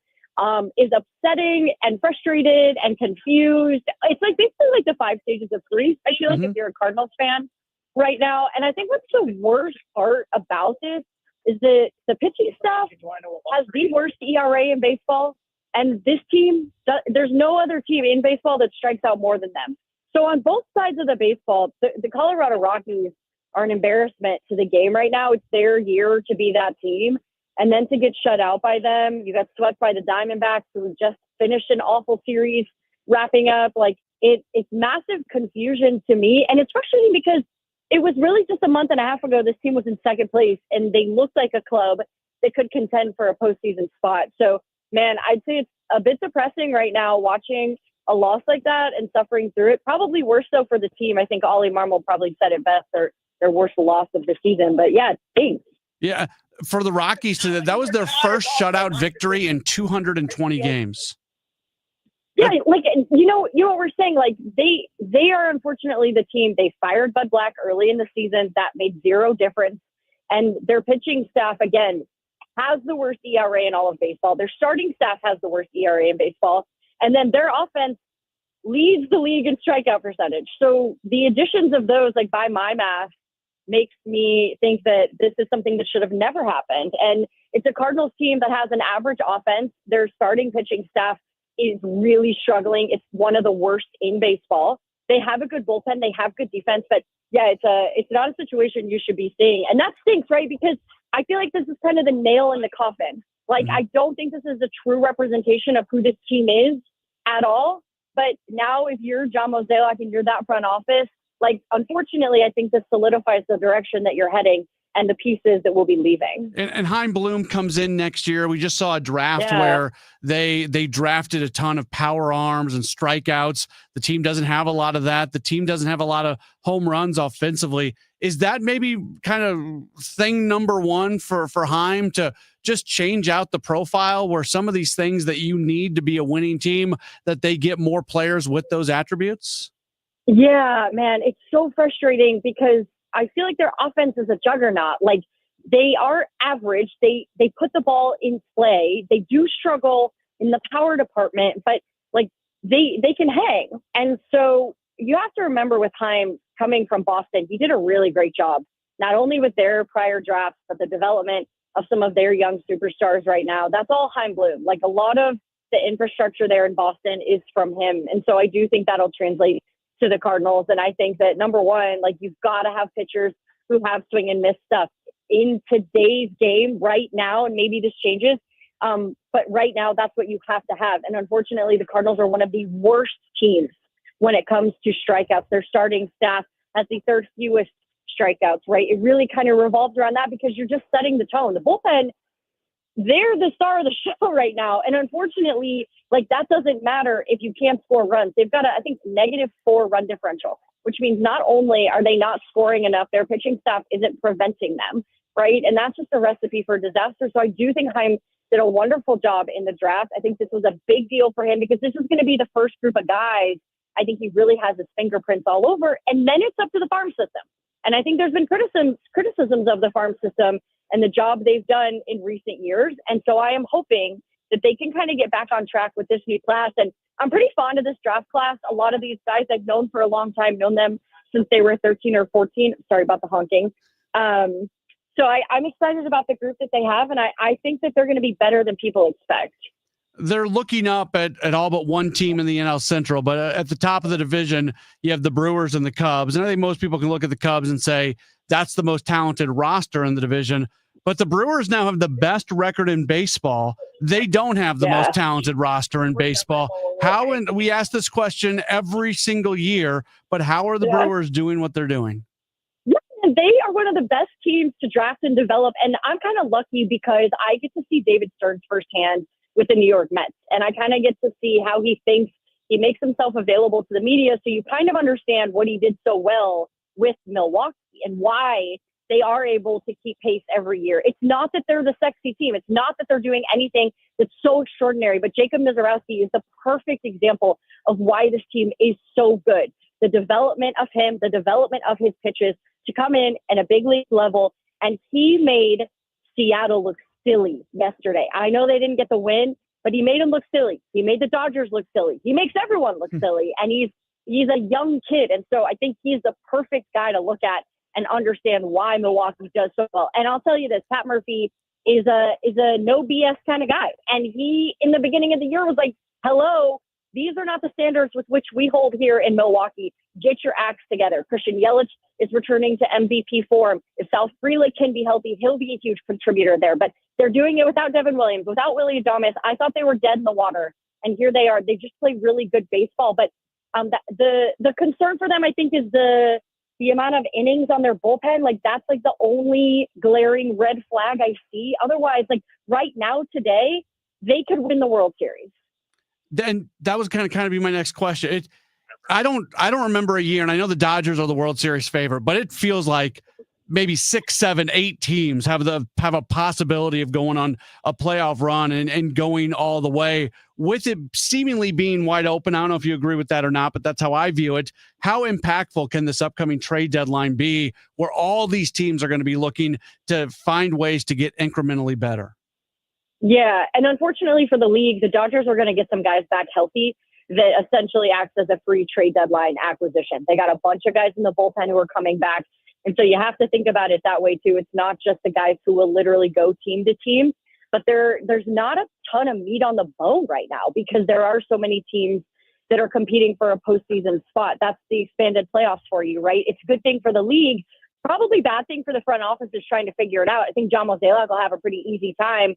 is upsetting and frustrated and confused. It's like basically like the 5 stages of grief. I feel like if you're a Cardinals fan right now. And I think what's the worst part about this is that the pitching staff has the worst ERA in baseball. And this team, there's no other team in baseball that strikes out more than them. So on both sides of the baseball, the Colorado Rockies are an embarrassment to the game right now. It's their year to be that team. And then to get shut out by them, you got swept by the Diamondbacks who just finished an awful series wrapping up. Like it's massive confusion to me. And it's frustrating because it was really just a month and a half ago, this team was in second place and they looked like a club that could contend for a postseason spot. So man, I'd say it's a bit depressing right now watching a loss like that and suffering through it. Probably worse so for the team. I think Ollie Marmol probably said it best, their worst loss of the season. But yeah, it stinks. Yeah, for the Rockies, that was their first shutout victory in 220 games. Yeah, like you know what we're saying. Like they are unfortunately the team. They fired Bud Black early in the season. That made zero difference. And their pitching staff again has the worst ERA in all of baseball. Their starting staff has the worst ERA in baseball. And then their offense leads the league in strikeout percentage. So the additions of those, like by my math, makes me think that this is something that should have never happened. And it's a Cardinals team that has an average offense. Their starting pitching staff is really struggling. It's one of the worst in baseball. They have a good bullpen. They have good defense. But yeah, it's not a situation you should be seeing. And that stinks, right? Because I feel like this is kind of the nail in the coffin. Like, I don't think this is a true representation of who this team is at all. But now if you're John Mozeliak and you're that front office, like, unfortunately, I think this solidifies the direction that you're heading and the pieces that will be leaving. And Chaim Bloom comes in next year. We just saw a draft where they drafted a ton of power arms and strikeouts. The team doesn't have a lot of that. The team doesn't have a lot of home runs offensively. Is that maybe kind of thing number one for Chaim to just change out the profile where some of these things that you need to be a winning team, that they get more players with those attributes? Yeah, man, it's so frustrating because I feel like their offense is a juggernaut. Like, they are average. They put the ball in play. They do struggle in the power department, but like they can hang. And so you have to remember with Chaim coming from Boston, he did a really great job, not only with their prior drafts, but the development of some of their young superstars right now. That's all Chaim Bloom. Like, a lot of the infrastructure there in Boston is from him. And so I do think that'll translate to the Cardinals. And I think that number one, like, you've got to have pitchers who have swing and miss stuff in today's game right now. And maybe this changes. But right now that's what you have to have. And unfortunately, the Cardinals are one of the worst teams when it comes to strikeouts. Their starting staff has the third fewest strikeouts, right? It really kind of revolves around that because you're just setting the tone. The bullpen, they're the star of the show right now. And unfortunately, like, that doesn't matter if you can't score runs. They've got I think, -4 run differential, which means not only are they not scoring enough, their pitching staff isn't preventing them, right? And that's just a recipe for disaster. So I do think Chaim did a wonderful job in the draft. I think this was a big deal for him because this is going to be the first group of guys I think he really has his fingerprints all over. And then it's up to the farm system. And I think there's been criticisms of the farm system and the job they've done in recent years. And so I am hoping that they can kind of get back on track with this new class. And I'm pretty fond of this draft class. A lot of these guys I've known for a long time, known them since they were 13 or 14. Sorry about the honking. So I'm excited about the group that they have, and I think that they're going to be better than people expect. They're looking up at all but one team in the NL Central, but at the top of the division, you have the Brewers and the Cubs. And I think most people can look at the Cubs and say that's the most talented roster in the division. But the Brewers now have the best record in baseball. They don't have the most talented roster in baseball. How, and we ask this question every single year, but how are the Brewers doing what they're doing? They are one of the best teams to draft and develop. And I'm kind of lucky because I get to see David Stearns firsthand with the New York Mets. And I kind of get to see how he thinks. He makes himself available to the media. So you kind of understand what he did so well with Milwaukee and why they are able to keep pace every year. It's not that they're the sexy team. It's not that they're doing anything that's so extraordinary. But Jacob Mizorowski is the perfect example of why this team is so good. The development of him, the development of his pitches to come in at a big league level. And he made Seattle look silly yesterday. I know they didn't get the win, but he made them look silly. He made the Dodgers look silly. He makes everyone look silly. And he's a young kid. And so I think he's the perfect guy to look at and understand why Milwaukee does so well. And I'll tell you this, Pat Murphy is a no BS kind of guy. And he, in the beginning of the year, was like, hello, these are not the standards with which we hold here in Milwaukee. Get your acts together. Christian Yelich is returning to MVP form. If Sal Frelick can be healthy, he'll be a huge contributor there. But they're doing it without Devin Williams, without Willie Adames. I thought they were dead in the water. And here they are. They just play really good baseball. But the concern for them, I think, is the amount of innings on their bullpen. Like, that's like the only glaring red flag I see. Otherwise, like right now, today, they could win the World Series. Then that was kind of be my next question. I don't remember a year, and I know the Dodgers are the World Series favorite, but it feels like maybe 6, 7, 8 teams have a possibility of going on a playoff run and going all the way, with it seemingly being wide open. I don't know if you agree with that or not, but that's how I view it. How impactful can this upcoming trade deadline be, where all these teams are going to be looking to find ways to get incrementally better? Yeah, and unfortunately for the league, the Dodgers are going to get some guys back healthy that essentially acts as a free trade deadline acquisition. They got a bunch of guys in the bullpen who are coming back. And so you have to think about it that way too. It's not just the guys who will literally go team to team, but there's not a ton of meat on the bone right now because there are so many teams that are competing for a postseason spot. That's the expanded playoffs for you, right? It's a good thing for the league. Probably bad thing for the front office is trying to figure it out. I think John Mozeliak will have a pretty easy time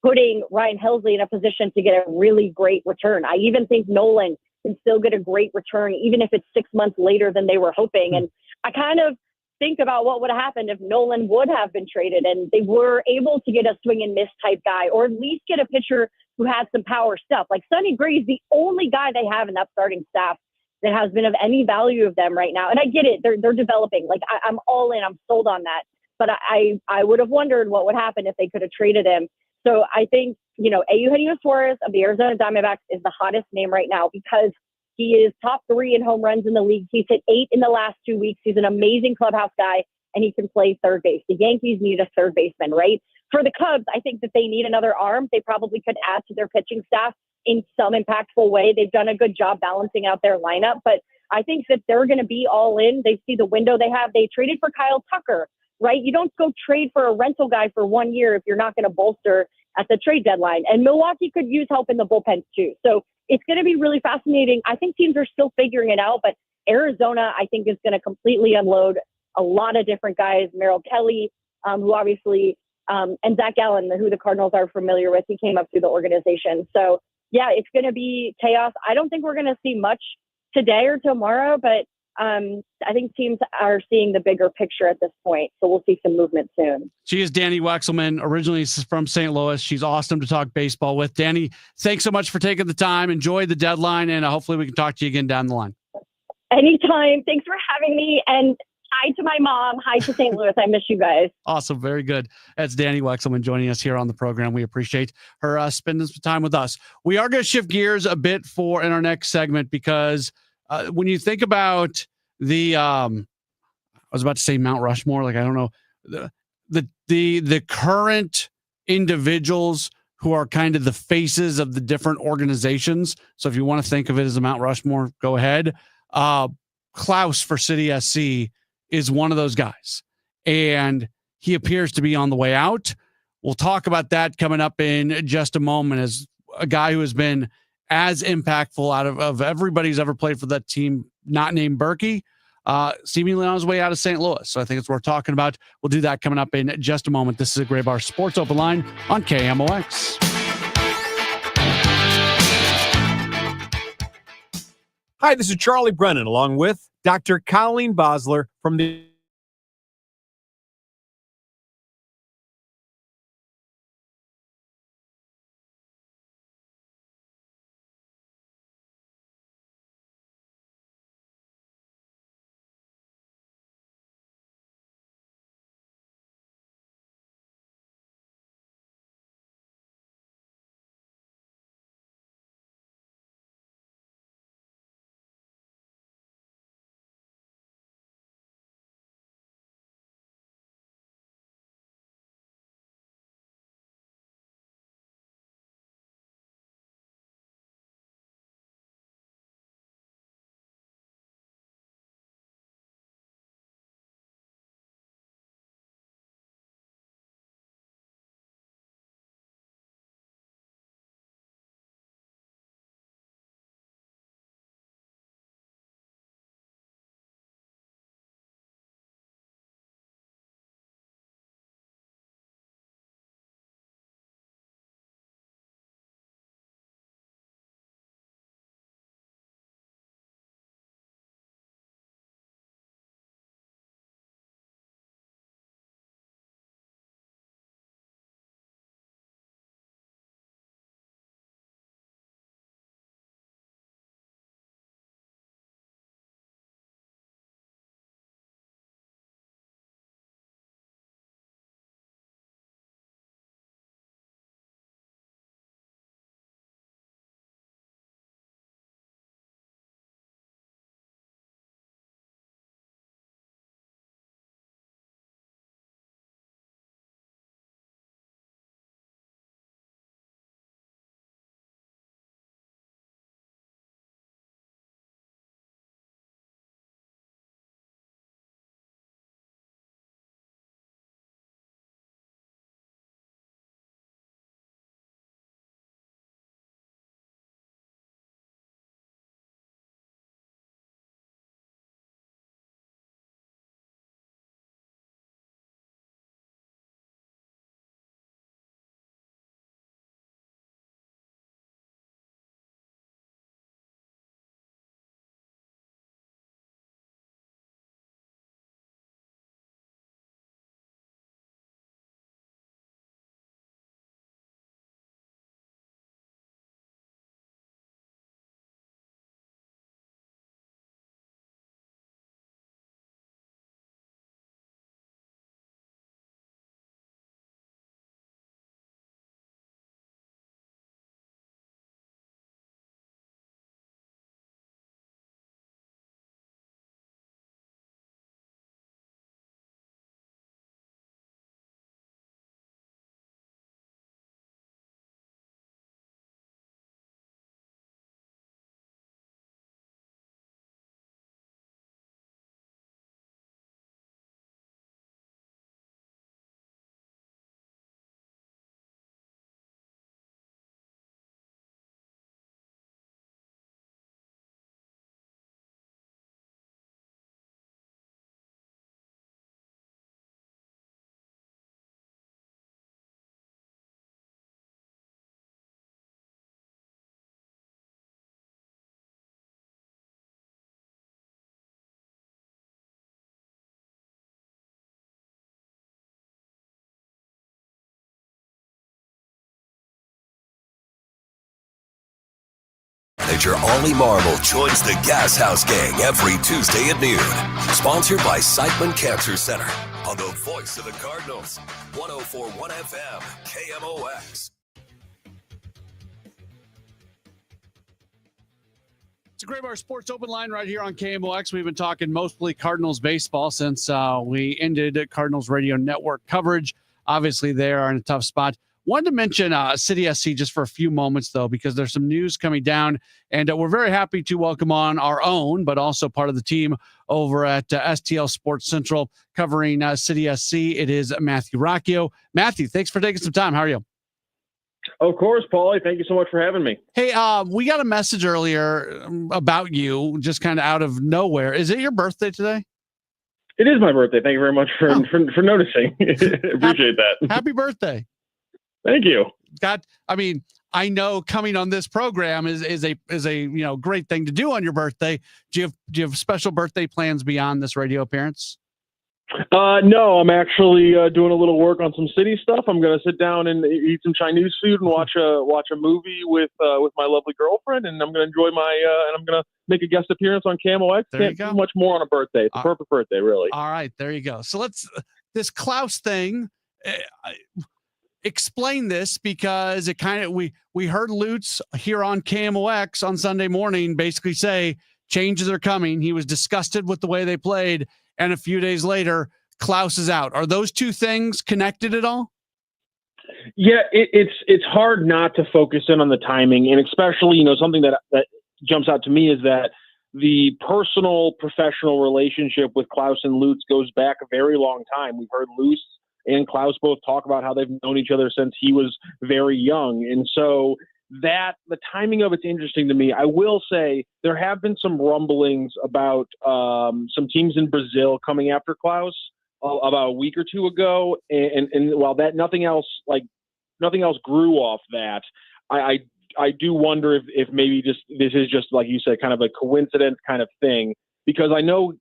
putting Ryan Helsley in a position to get a really great return. I even think Nolan can still get a great return, even if it's 6 months later than they were hoping. And I kind of think about what would have happened if Nolan would have been traded and they were able to get a swing and miss type guy, or at least get a pitcher who had some power stuff. Like Sonny Gray is the only guy they have in that starting staff that has been of any value of them right now. And I get it. They're developing. Like I'm all in. I'm sold on that. But I would have wondered what would happen if they could have traded him. So I think, Eugenio Suarez of the Arizona Diamondbacks is the hottest name right now because he is top 3 in home runs in the league. He's hit 8 in the last 2 weeks. He's an amazing clubhouse guy, and he can play third base. The Yankees need a third baseman, right? For the Cubs, I think that they need another arm. They probably could add to their pitching staff in some impactful way. They've done a good job balancing out their lineup, but I think that they're going to be all in. They see the window they have. They traded for Kyle Tucker, right? You don't go trade for a rental guy for 1 year if you're not going to bolster at the trade deadline. And Milwaukee could use help in the bullpen too. So it's going to be really fascinating. I think teams are still figuring it out, but Arizona, I think, is going to completely unload a lot of different guys. Merrill Kelly, who obviously, and Zach Gallen, who the Cardinals are familiar with. He came up through the organization. So yeah, it's going to be chaos. I don't think we're going to see much today or tomorrow, but I think teams are seeing the bigger picture at this point. So we'll see some movement soon. She is Danny Wexelman, originally from St. Louis. She's awesome to talk baseball with. Danny, thanks so much for taking the time. Enjoy the deadline, and hopefully we can talk to you again down the line. Anytime. Thanks for having me. And hi to my mom. Hi to St. Louis. I miss you guys. Awesome. Very good. That's Danny Wexelman joining us here on the program. We appreciate her spending some time with us. We are going to shift gears a bit in our next segment because when you think about I was about to say Mount Rushmore. Like, I don't know, the current individuals who are kind of the faces of the different organizations. So if you want to think of it as a Mount Rushmore, go ahead. Klaus for City SC is one of those guys, and he appears to be on the way out. We'll talk about that coming up in just a moment, as a guy who has been as impactful out of everybody who's ever played for that team, not named Berkey, seemingly on his way out of St. Louis. So I think it's worth talking about. We'll do that coming up in just a moment. This is a Gray Bar Sports Open Line on KMOX. Hi, this is Charlie Brennan, along with Dr. Colleen Bosler from the Major Ollie Marble joins the Gas House Gang every Tuesday at noon. Sponsored by Siteman Cancer Center on the voice of the Cardinals, 104.1 FM, KMOX. It's a Gray Bar Sports Open Line right here on KMOX. We've been talking mostly Cardinals baseball since we ended Cardinals Radio Network coverage. Obviously, they are in a tough spot. Wanted to mention City SC just for a few moments, though, because there's some news coming down, and we're very happy to welcome on our own, but also part of the team over at STL Sports Central covering City SC. It is Matthew Rocchio. Matthew, thanks for taking some time. How are you? Of course, Pauley. Thank you so much for having me. Hey, we got a message earlier about you, just kind of out of nowhere. Is it your birthday today? It is my birthday. Thank you very much for noticing. Appreciate that. Happy birthday. Thank you. I know coming on this program is a great thing to do on your birthday. Do you have special birthday plans beyond this radio appearance? No, I'm actually doing a little work on some city stuff. I'm going to sit down and eat some Chinese food and watch a movie with my lovely girlfriend, and I'm going to enjoy and I'm going to make a guest appearance on KMOX. Can't do much more on a birthday. It's a perfect birthday, really. All right, there you go. So this Klaus thing. Explain this, because it kind of we heard Lutz here on KMOX on Sunday morning basically say changes are coming. He was disgusted with the way they played, and a few days later, Klaus is out. Are those two things connected at all? Yeah, it's hard not to focus in on the timing, and especially something that jumps out to me is that the personal professional relationship with Klaus and Lutz goes back a very long time. We've heard Lutz and Klaus both talk about how they've known each other since he was very young. And so the timing of it's interesting to me. I will say there have been some rumblings about some teams in Brazil coming after Klaus about a week or two ago. And while that nothing else grew off that, I do wonder if maybe this is just, like you said, kind of a coincidence kind of thing, because I know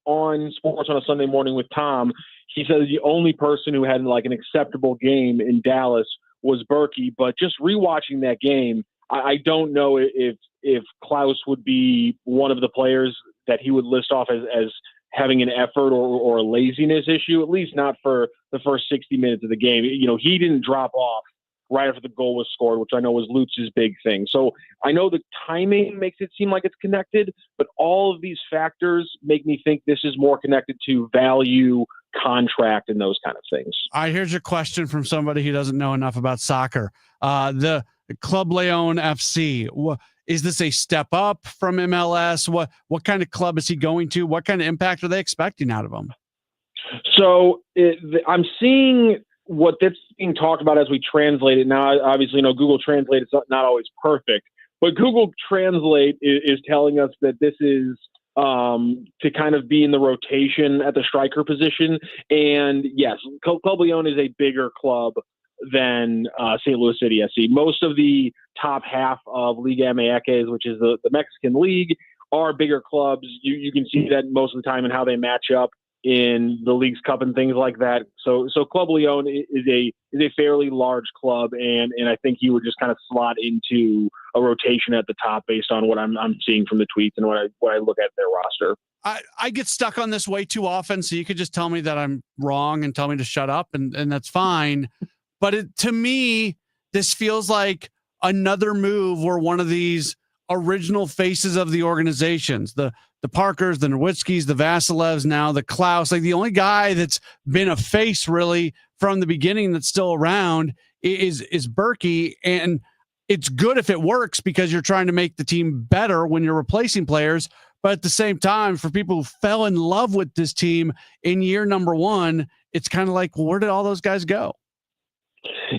on Sports on a Sunday Morning with Tom, he said the only person who had like an acceptable game in Dallas was Berkey. But just rewatching that game, I don't know if Klaus would be one of the players that he would list off as having an effort or a laziness issue, at least not for the first 60 minutes of the game. He didn't drop off right after the goal was scored, which I know was Lutz's big thing. So I know the timing makes it seem like it's connected, but all of these factors make me think this is more connected to value, contract, and those kind of things. All right, here's your question from somebody who doesn't know enough about soccer. The Club Leon FC, is this a step up from MLS? What kind of club is he going to? What kind of impact are they expecting out of him? So I'm seeing what that's being talked about as we translate it. Now, obviously, Google Translate is not always perfect, but Google Translate is telling us that this is to kind of be in the rotation at the striker position. And yes, Club Leon is a bigger club than St. Louis City SC. Most of the top half of Liga MX, which is the Mexican league, are bigger clubs. You can see that most of the time in how they match up in the League's Cup and things like that. So Club Leon is a fairly large club, and I think he would just kind of slot into a rotation at the top based on what I'm seeing from the tweets and what I look at their roster. I get stuck on this way too often, so you could just tell me that I'm wrong and tell me to shut up, and that's fine. But to me, this feels like another move where one of these original faces of the organizations, the Parkers, the Nowitzkis, the Vasilevs, now the Klaus, like the only guy that's been a face really from the beginning that's still around is Berkey. And it's good if it works because you're trying to make the team better when you're replacing players. But at the same time, for people who fell in love with this team in year number one, it's kind of like, well, where did all those guys go?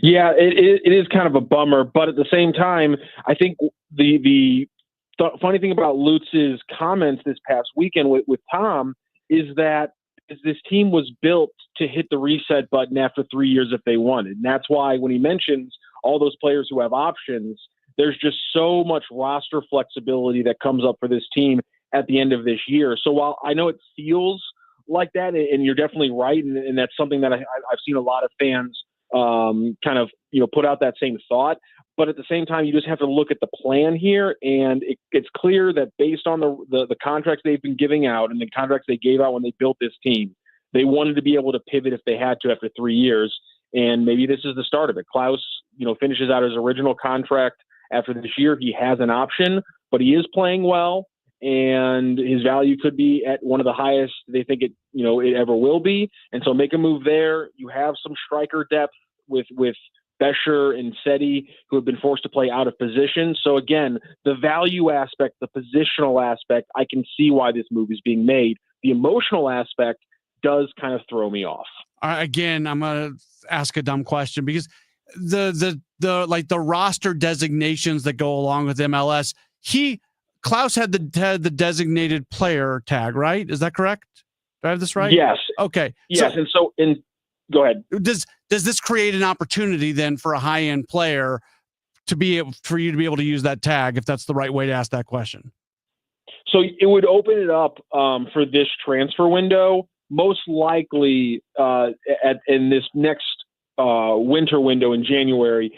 Yeah, it is kind of a bummer. But at the same time, I think the funny thing about Lutz's comments this past weekend with Tom is that this team was built to hit the reset button after 3 years if they wanted. And that's why when he mentions all those players who have options, there's just so much roster flexibility that comes up for this team at the end of this year. So while I know it feels like that, and you're definitely right, and that's something that I've seen a lot of fans kind of put out that same thought. But at the same time, you just have to look at the plan here, and it's clear that based on the contracts they've been giving out and the contracts they gave out when they built this team, they wanted to be able to pivot if they had to after 3 years. And maybe this is the start of it. Klaus, finishes out his original contract after this year. He has an option, but he is playing well, and his value could be at one of the highest they think it ever will be. And so make a move there. You have some striker depth with Besher and Seti, who have been forced to play out of position. So again, the value aspect, the positional aspect, I can see why this move is being made. The emotional aspect does kind of throw me off. Again, I'm going to ask a dumb question because the roster designations that go along with MLS, Klaus had the designated player tag, right? Is that correct? Do I have this right? Yes. Okay. Yes. Go ahead. Does this create an opportunity then for a high-end player for you to be able to use that tag, if that's the right way to ask that question? So it would open it up for this transfer window, most likely in this next winter window in January.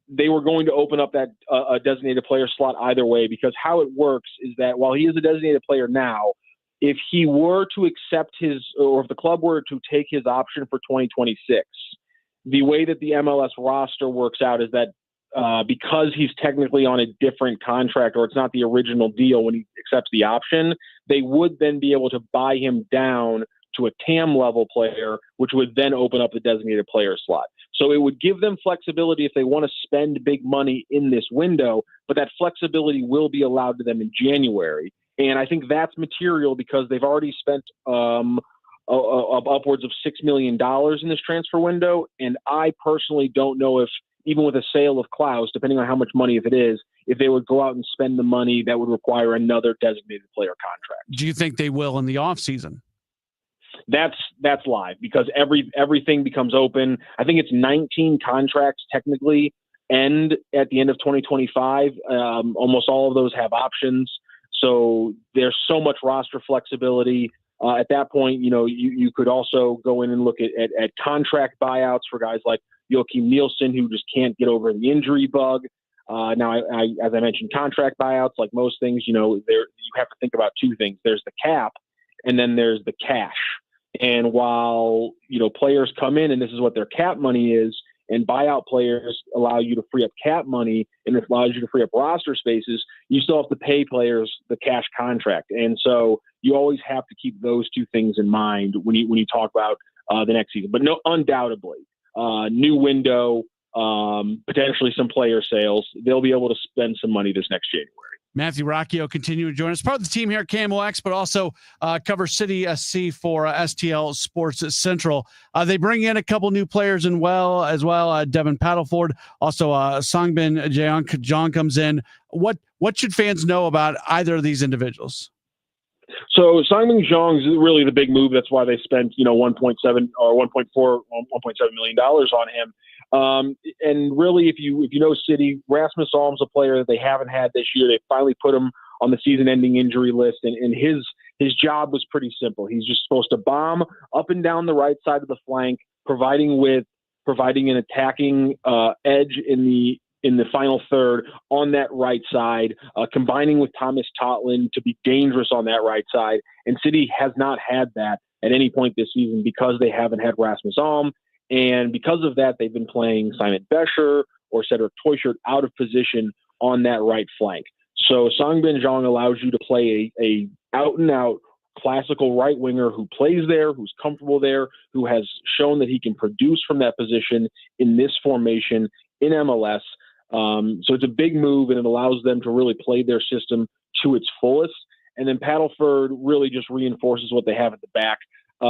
They were going to open up that a designated player slot either way, because how it works is that while he is a designated player now, if he were to accept or if the club were to take his option for 2026, the way that the MLS roster works out is that because he's technically on a different contract, or it's not the original deal when he accepts the option, they would then be able to buy him down to a TAM level player, which would then open up the designated player slot. So it would give them flexibility if they want to spend big money in this window, but that flexibility will be allowed to them in January. And I think that's material because they've already spent upwards of $6 million in this transfer window. And I personally don't know if, even with a sale of Klaus, depending on how much money, if they would go out and spend the money that would require another designated player contract. Do you think they will in the offseason? That's live because everything becomes open. I think it's 19 contracts technically end at the end of 2025. Almost all of those have options. So there's so much roster flexibility. At that point, you could also go in and look at contract buyouts for guys like Joachim Nielsen, who just can't get over the injury bug. Now, as I mentioned, contract buyouts, like most things, you have to think about two things. There's the cap, and then there's the cash. And while, players come in and this is what their cap money is, and buyout players allow you to free up cap money and it allows you to free up roster spaces, you still have to pay players the cash contract. And so you always have to keep those two things in mind when you talk about the next season. But no, undoubtedly, new window, potentially some player sales, they'll be able to spend some money this next January. Matthew Rocchio continuing to join us, part of the team here at KMOX, but also covers City SC for STL Sports Central. They bring in a couple new players as well. Devin Paddleford, also Songbin Jeong comes in. What should fans know about either of these individuals? So Songbin Jeong is really the big move. That's why they spent 1.7 or 1.7 million dollars on him. And really, if you know City, Rasmus Alm's a player that they haven't had this year. They finally put him on the season-ending injury list, and his job was pretty simple. He's just supposed to bomb up and down the right side of the flank, providing an attacking edge in the final third on that right side, combining with Thomas Totland to be dangerous on that right side. And City has not had that at any point this season because they haven't had Rasmus Alm. And because of that, they've been playing Simon Besher or Cedric Teuchert out of position on that right flank. So Songbin Jeong allows you to play a out-and-out classical right winger who plays there, who's comfortable there, who has shown that he can produce from that position in this formation in MLS. So it's a big move, and it allows them to really play their system to its fullest. And then Paddleford really just reinforces what they have at the back.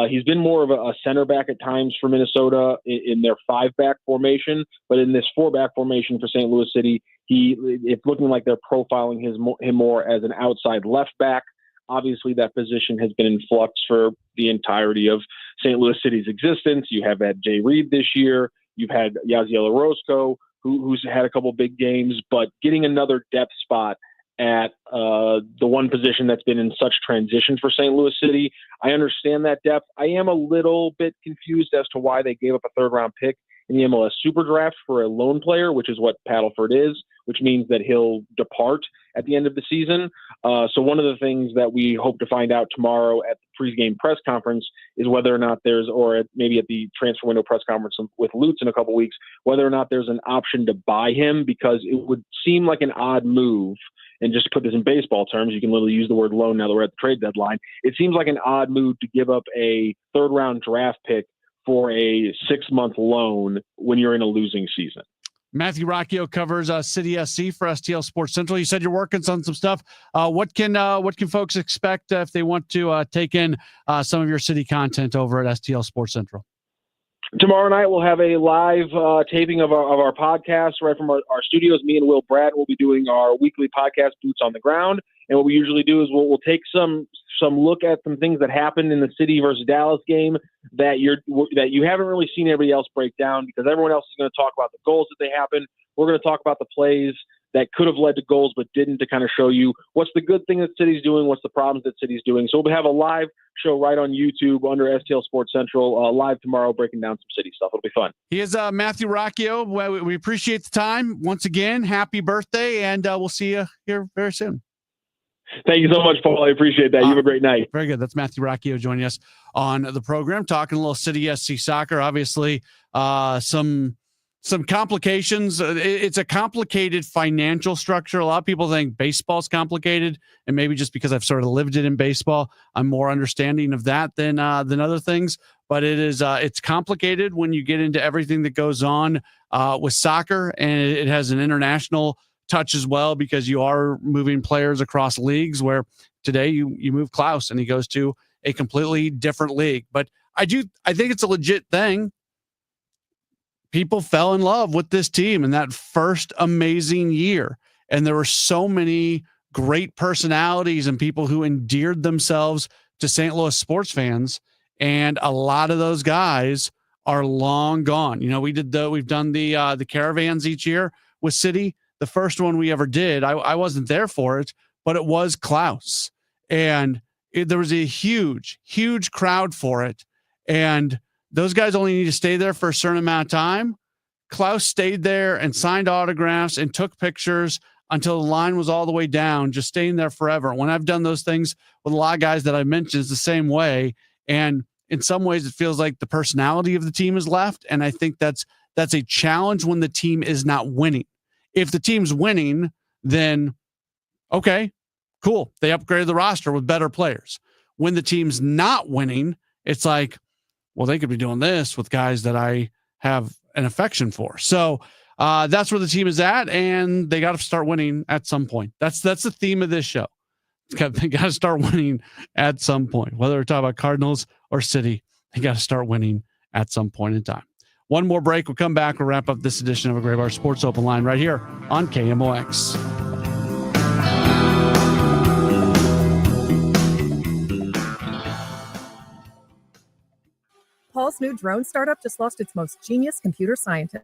He's been more of a center back at times for Minnesota in their 5-back formation, but in this 4-back formation for St. Louis City, it's looking like they're profiling him more as an outside left back. Obviously, that position has been in flux for the entirety of St. Louis City's existence. You have had Jay Reed this year. You've had Yaziel Orozco, who's had a couple big games, but getting another depth spot at the one position that's been in such transition for St. Louis City. I understand that depth. I am a little bit confused as to why they gave up a 3rd-round pick in the MLS Super Draft for a lone player, which is what Paddleford is, which means that he'll depart at the end of the season. So one of the things that we hope to find out tomorrow at the pregame press conference is whether or not maybe at the transfer window press conference with Lutz in a couple weeks, whether or not there's an option to buy him, because it would seem like an odd move. And just to put this in baseball terms, you can literally use the word loan now that we're at the trade deadline. It seems like an odd move to give up a 3rd-round draft pick for a 6-month loan when you're in a losing season. Matthew Rocchio covers City SC for STL Sports Central. You said you're working on some stuff. What can folks expect if they want to take in some of your City content over at STL Sports Central? Tomorrow night we'll have a live taping of our podcast right from our studios. Me and Will Brad will be doing our weekly podcast, Boots on the Ground. And what we usually do is we'll take some look at some things that happened in the City versus Dallas game that you haven't really seen everybody else break down, because everyone else is going to talk about the goals that they happened. We're going to talk about the plays that could have led to goals but didn't, to kind of show you what's the good thing that City's doing, what's the problems that City's doing. So we'll have a live show right on YouTube under STL Sports Central live tomorrow, breaking down some City stuff. It'll be fun. He is Matthew Rocchio. We appreciate the time. Once again, happy birthday, and we'll see you here very soon. Thank you so much, Paul. I appreciate that. You have a great night. Very good. That's Matthew Rocchio joining us on the program, talking a little City SC soccer. Obviously, some complications. It's a complicated financial structure. A lot of people think baseball's complicated, and maybe just because I've sort of lived it in baseball, I'm more understanding of that than other things. But it's complicated when you get into everything that goes on with soccer, and it has an international touch as well, because you are moving players across leagues, where today you move Klaus and he goes to a completely different league. But I think it's a legit thing. People fell in love with this team in that first amazing year. And there were so many great personalities and people who endeared themselves to St. Louis sports fans. And a lot of those guys are long gone. You know, we've done the caravans each year with City. The first one we ever did, I wasn't there for it, but it was Klaus. And there was a huge, huge crowd for it. And those guys only need to stay there for a certain amount of time. Klaus stayed there and signed autographs and took pictures until the line was all the way down, just staying there forever. When I've done those things with a lot of guys that I mentioned, it's the same way. And in some ways, it feels like the personality of the team is left. And I think that's a challenge when the team is not winning. If the team's winning, then okay, cool. They upgraded the roster with better players. When the team's not winning, it's like, well, they could be doing this with guys that I have an affection for. So that's where the team is at, and they got to start winning at some point. That's the theme of this show. They got to start winning at some point. Whether we're talking about Cardinals or City, they got to start winning at some point in time. One more break. We'll come back. We'll wrap up this edition of a Graybar Sports Open Line right here on KMOX. Paul's new drone startup just lost its most genius computer scientist.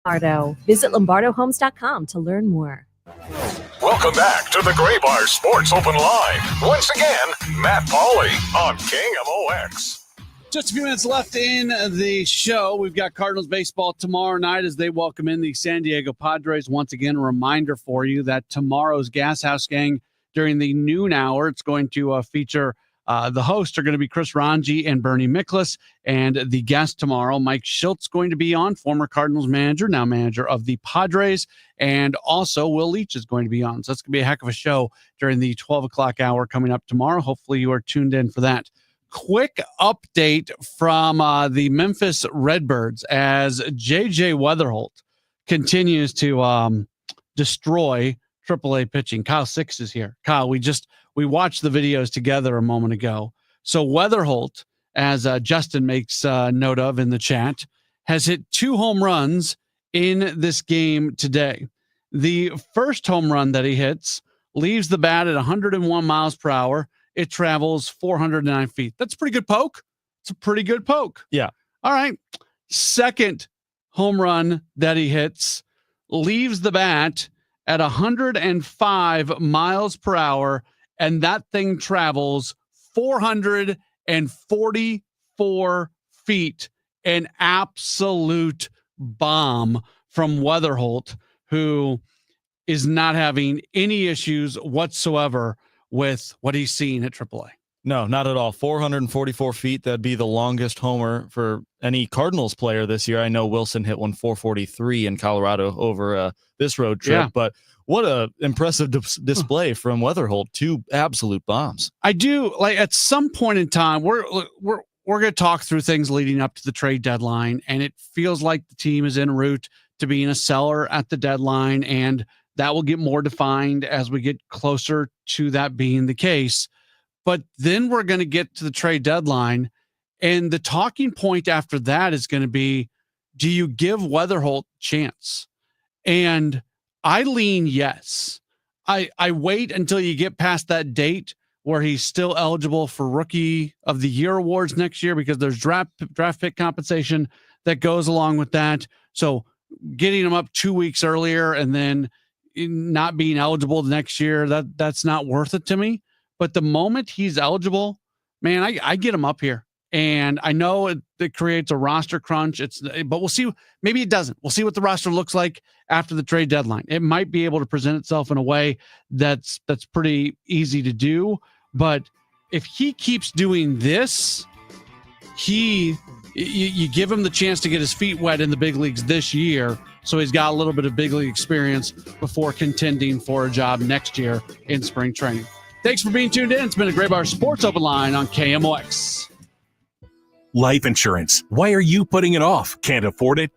Lombardo. Visit LombardoHomes.com to learn more. Welcome back to the Graybar Sports Open Line. Once again, Matt Pauley on KMOX. Just a few minutes left in the show. We've got Cardinals baseball tomorrow night as they welcome in the San Diego Padres. Once again, a reminder for you that tomorrow's Gas House Gang during the noon hour, it's going to feature the hosts are going to be Chris Ranji and Bernie Miklasz, and the guest tomorrow, Mike Schultz, going to be on, former Cardinals manager, now manager of the Padres, and also Will Leach is going to be on. So it's going to be a heck of a show during the 12 o'clock hour coming up tomorrow. Hopefully you are tuned in for that. Quick update from the Memphis Redbirds as J.J. Weatherholt continues to destroy AAA pitching. Kyle Six is here. Kyle, we watched the videos together a moment ago. So Weatherholt, as Justin makes note of in the chat, has hit 2 home runs in this game today. The first home run that he hits leaves the bat at 101 miles per hour. It travels 409 feet. That's a pretty good poke. It's a pretty good poke. Yeah. All right. Second home run that he hits leaves the bat at 105 miles per hour, and that thing travels 444 feet. An absolute bomb from Weatherholt, who is not having any issues whatsoever with what he's seen at AAA. No, not at all. 444 feet. That'd be the longest homer for any Cardinals player this year. I know Wilson hit one 443 in Colorado over this road trip, Yeah. but what a impressive display from Weatherholt. 2 absolute bombs. I do like at some point in time, we're going to talk through things leading up to the trade deadline, and it feels like the team is en route to being a seller at the deadline, and that will get more defined as we get closer to that being the case. But then we're going to get to the trade deadline, and the talking point after that is going to be, do you give Weatherholt a chance? And I lean yes. I wait until you get past that date where he's still eligible for Rookie of the Year awards next year, because there's draft pick compensation that goes along with that. So getting him up 2 weeks earlier and then not being eligible the next year, that's not worth it to me. But the moment he's eligible, man, I get him up here. And I know it creates a roster crunch. But we'll see. Maybe it doesn't. We'll see what the roster looks like after the trade deadline. It might be able to present itself in a way that's pretty easy to do. But if he keeps doing this, you give him the chance to get his feet wet in the big leagues this year, so he's got a little bit of big league experience before contending for a job next year in spring training. Thanks for being tuned in. It's been a Graybar Sports Open Line on KMOX. Life insurance. Why are you putting it off? Can't afford it?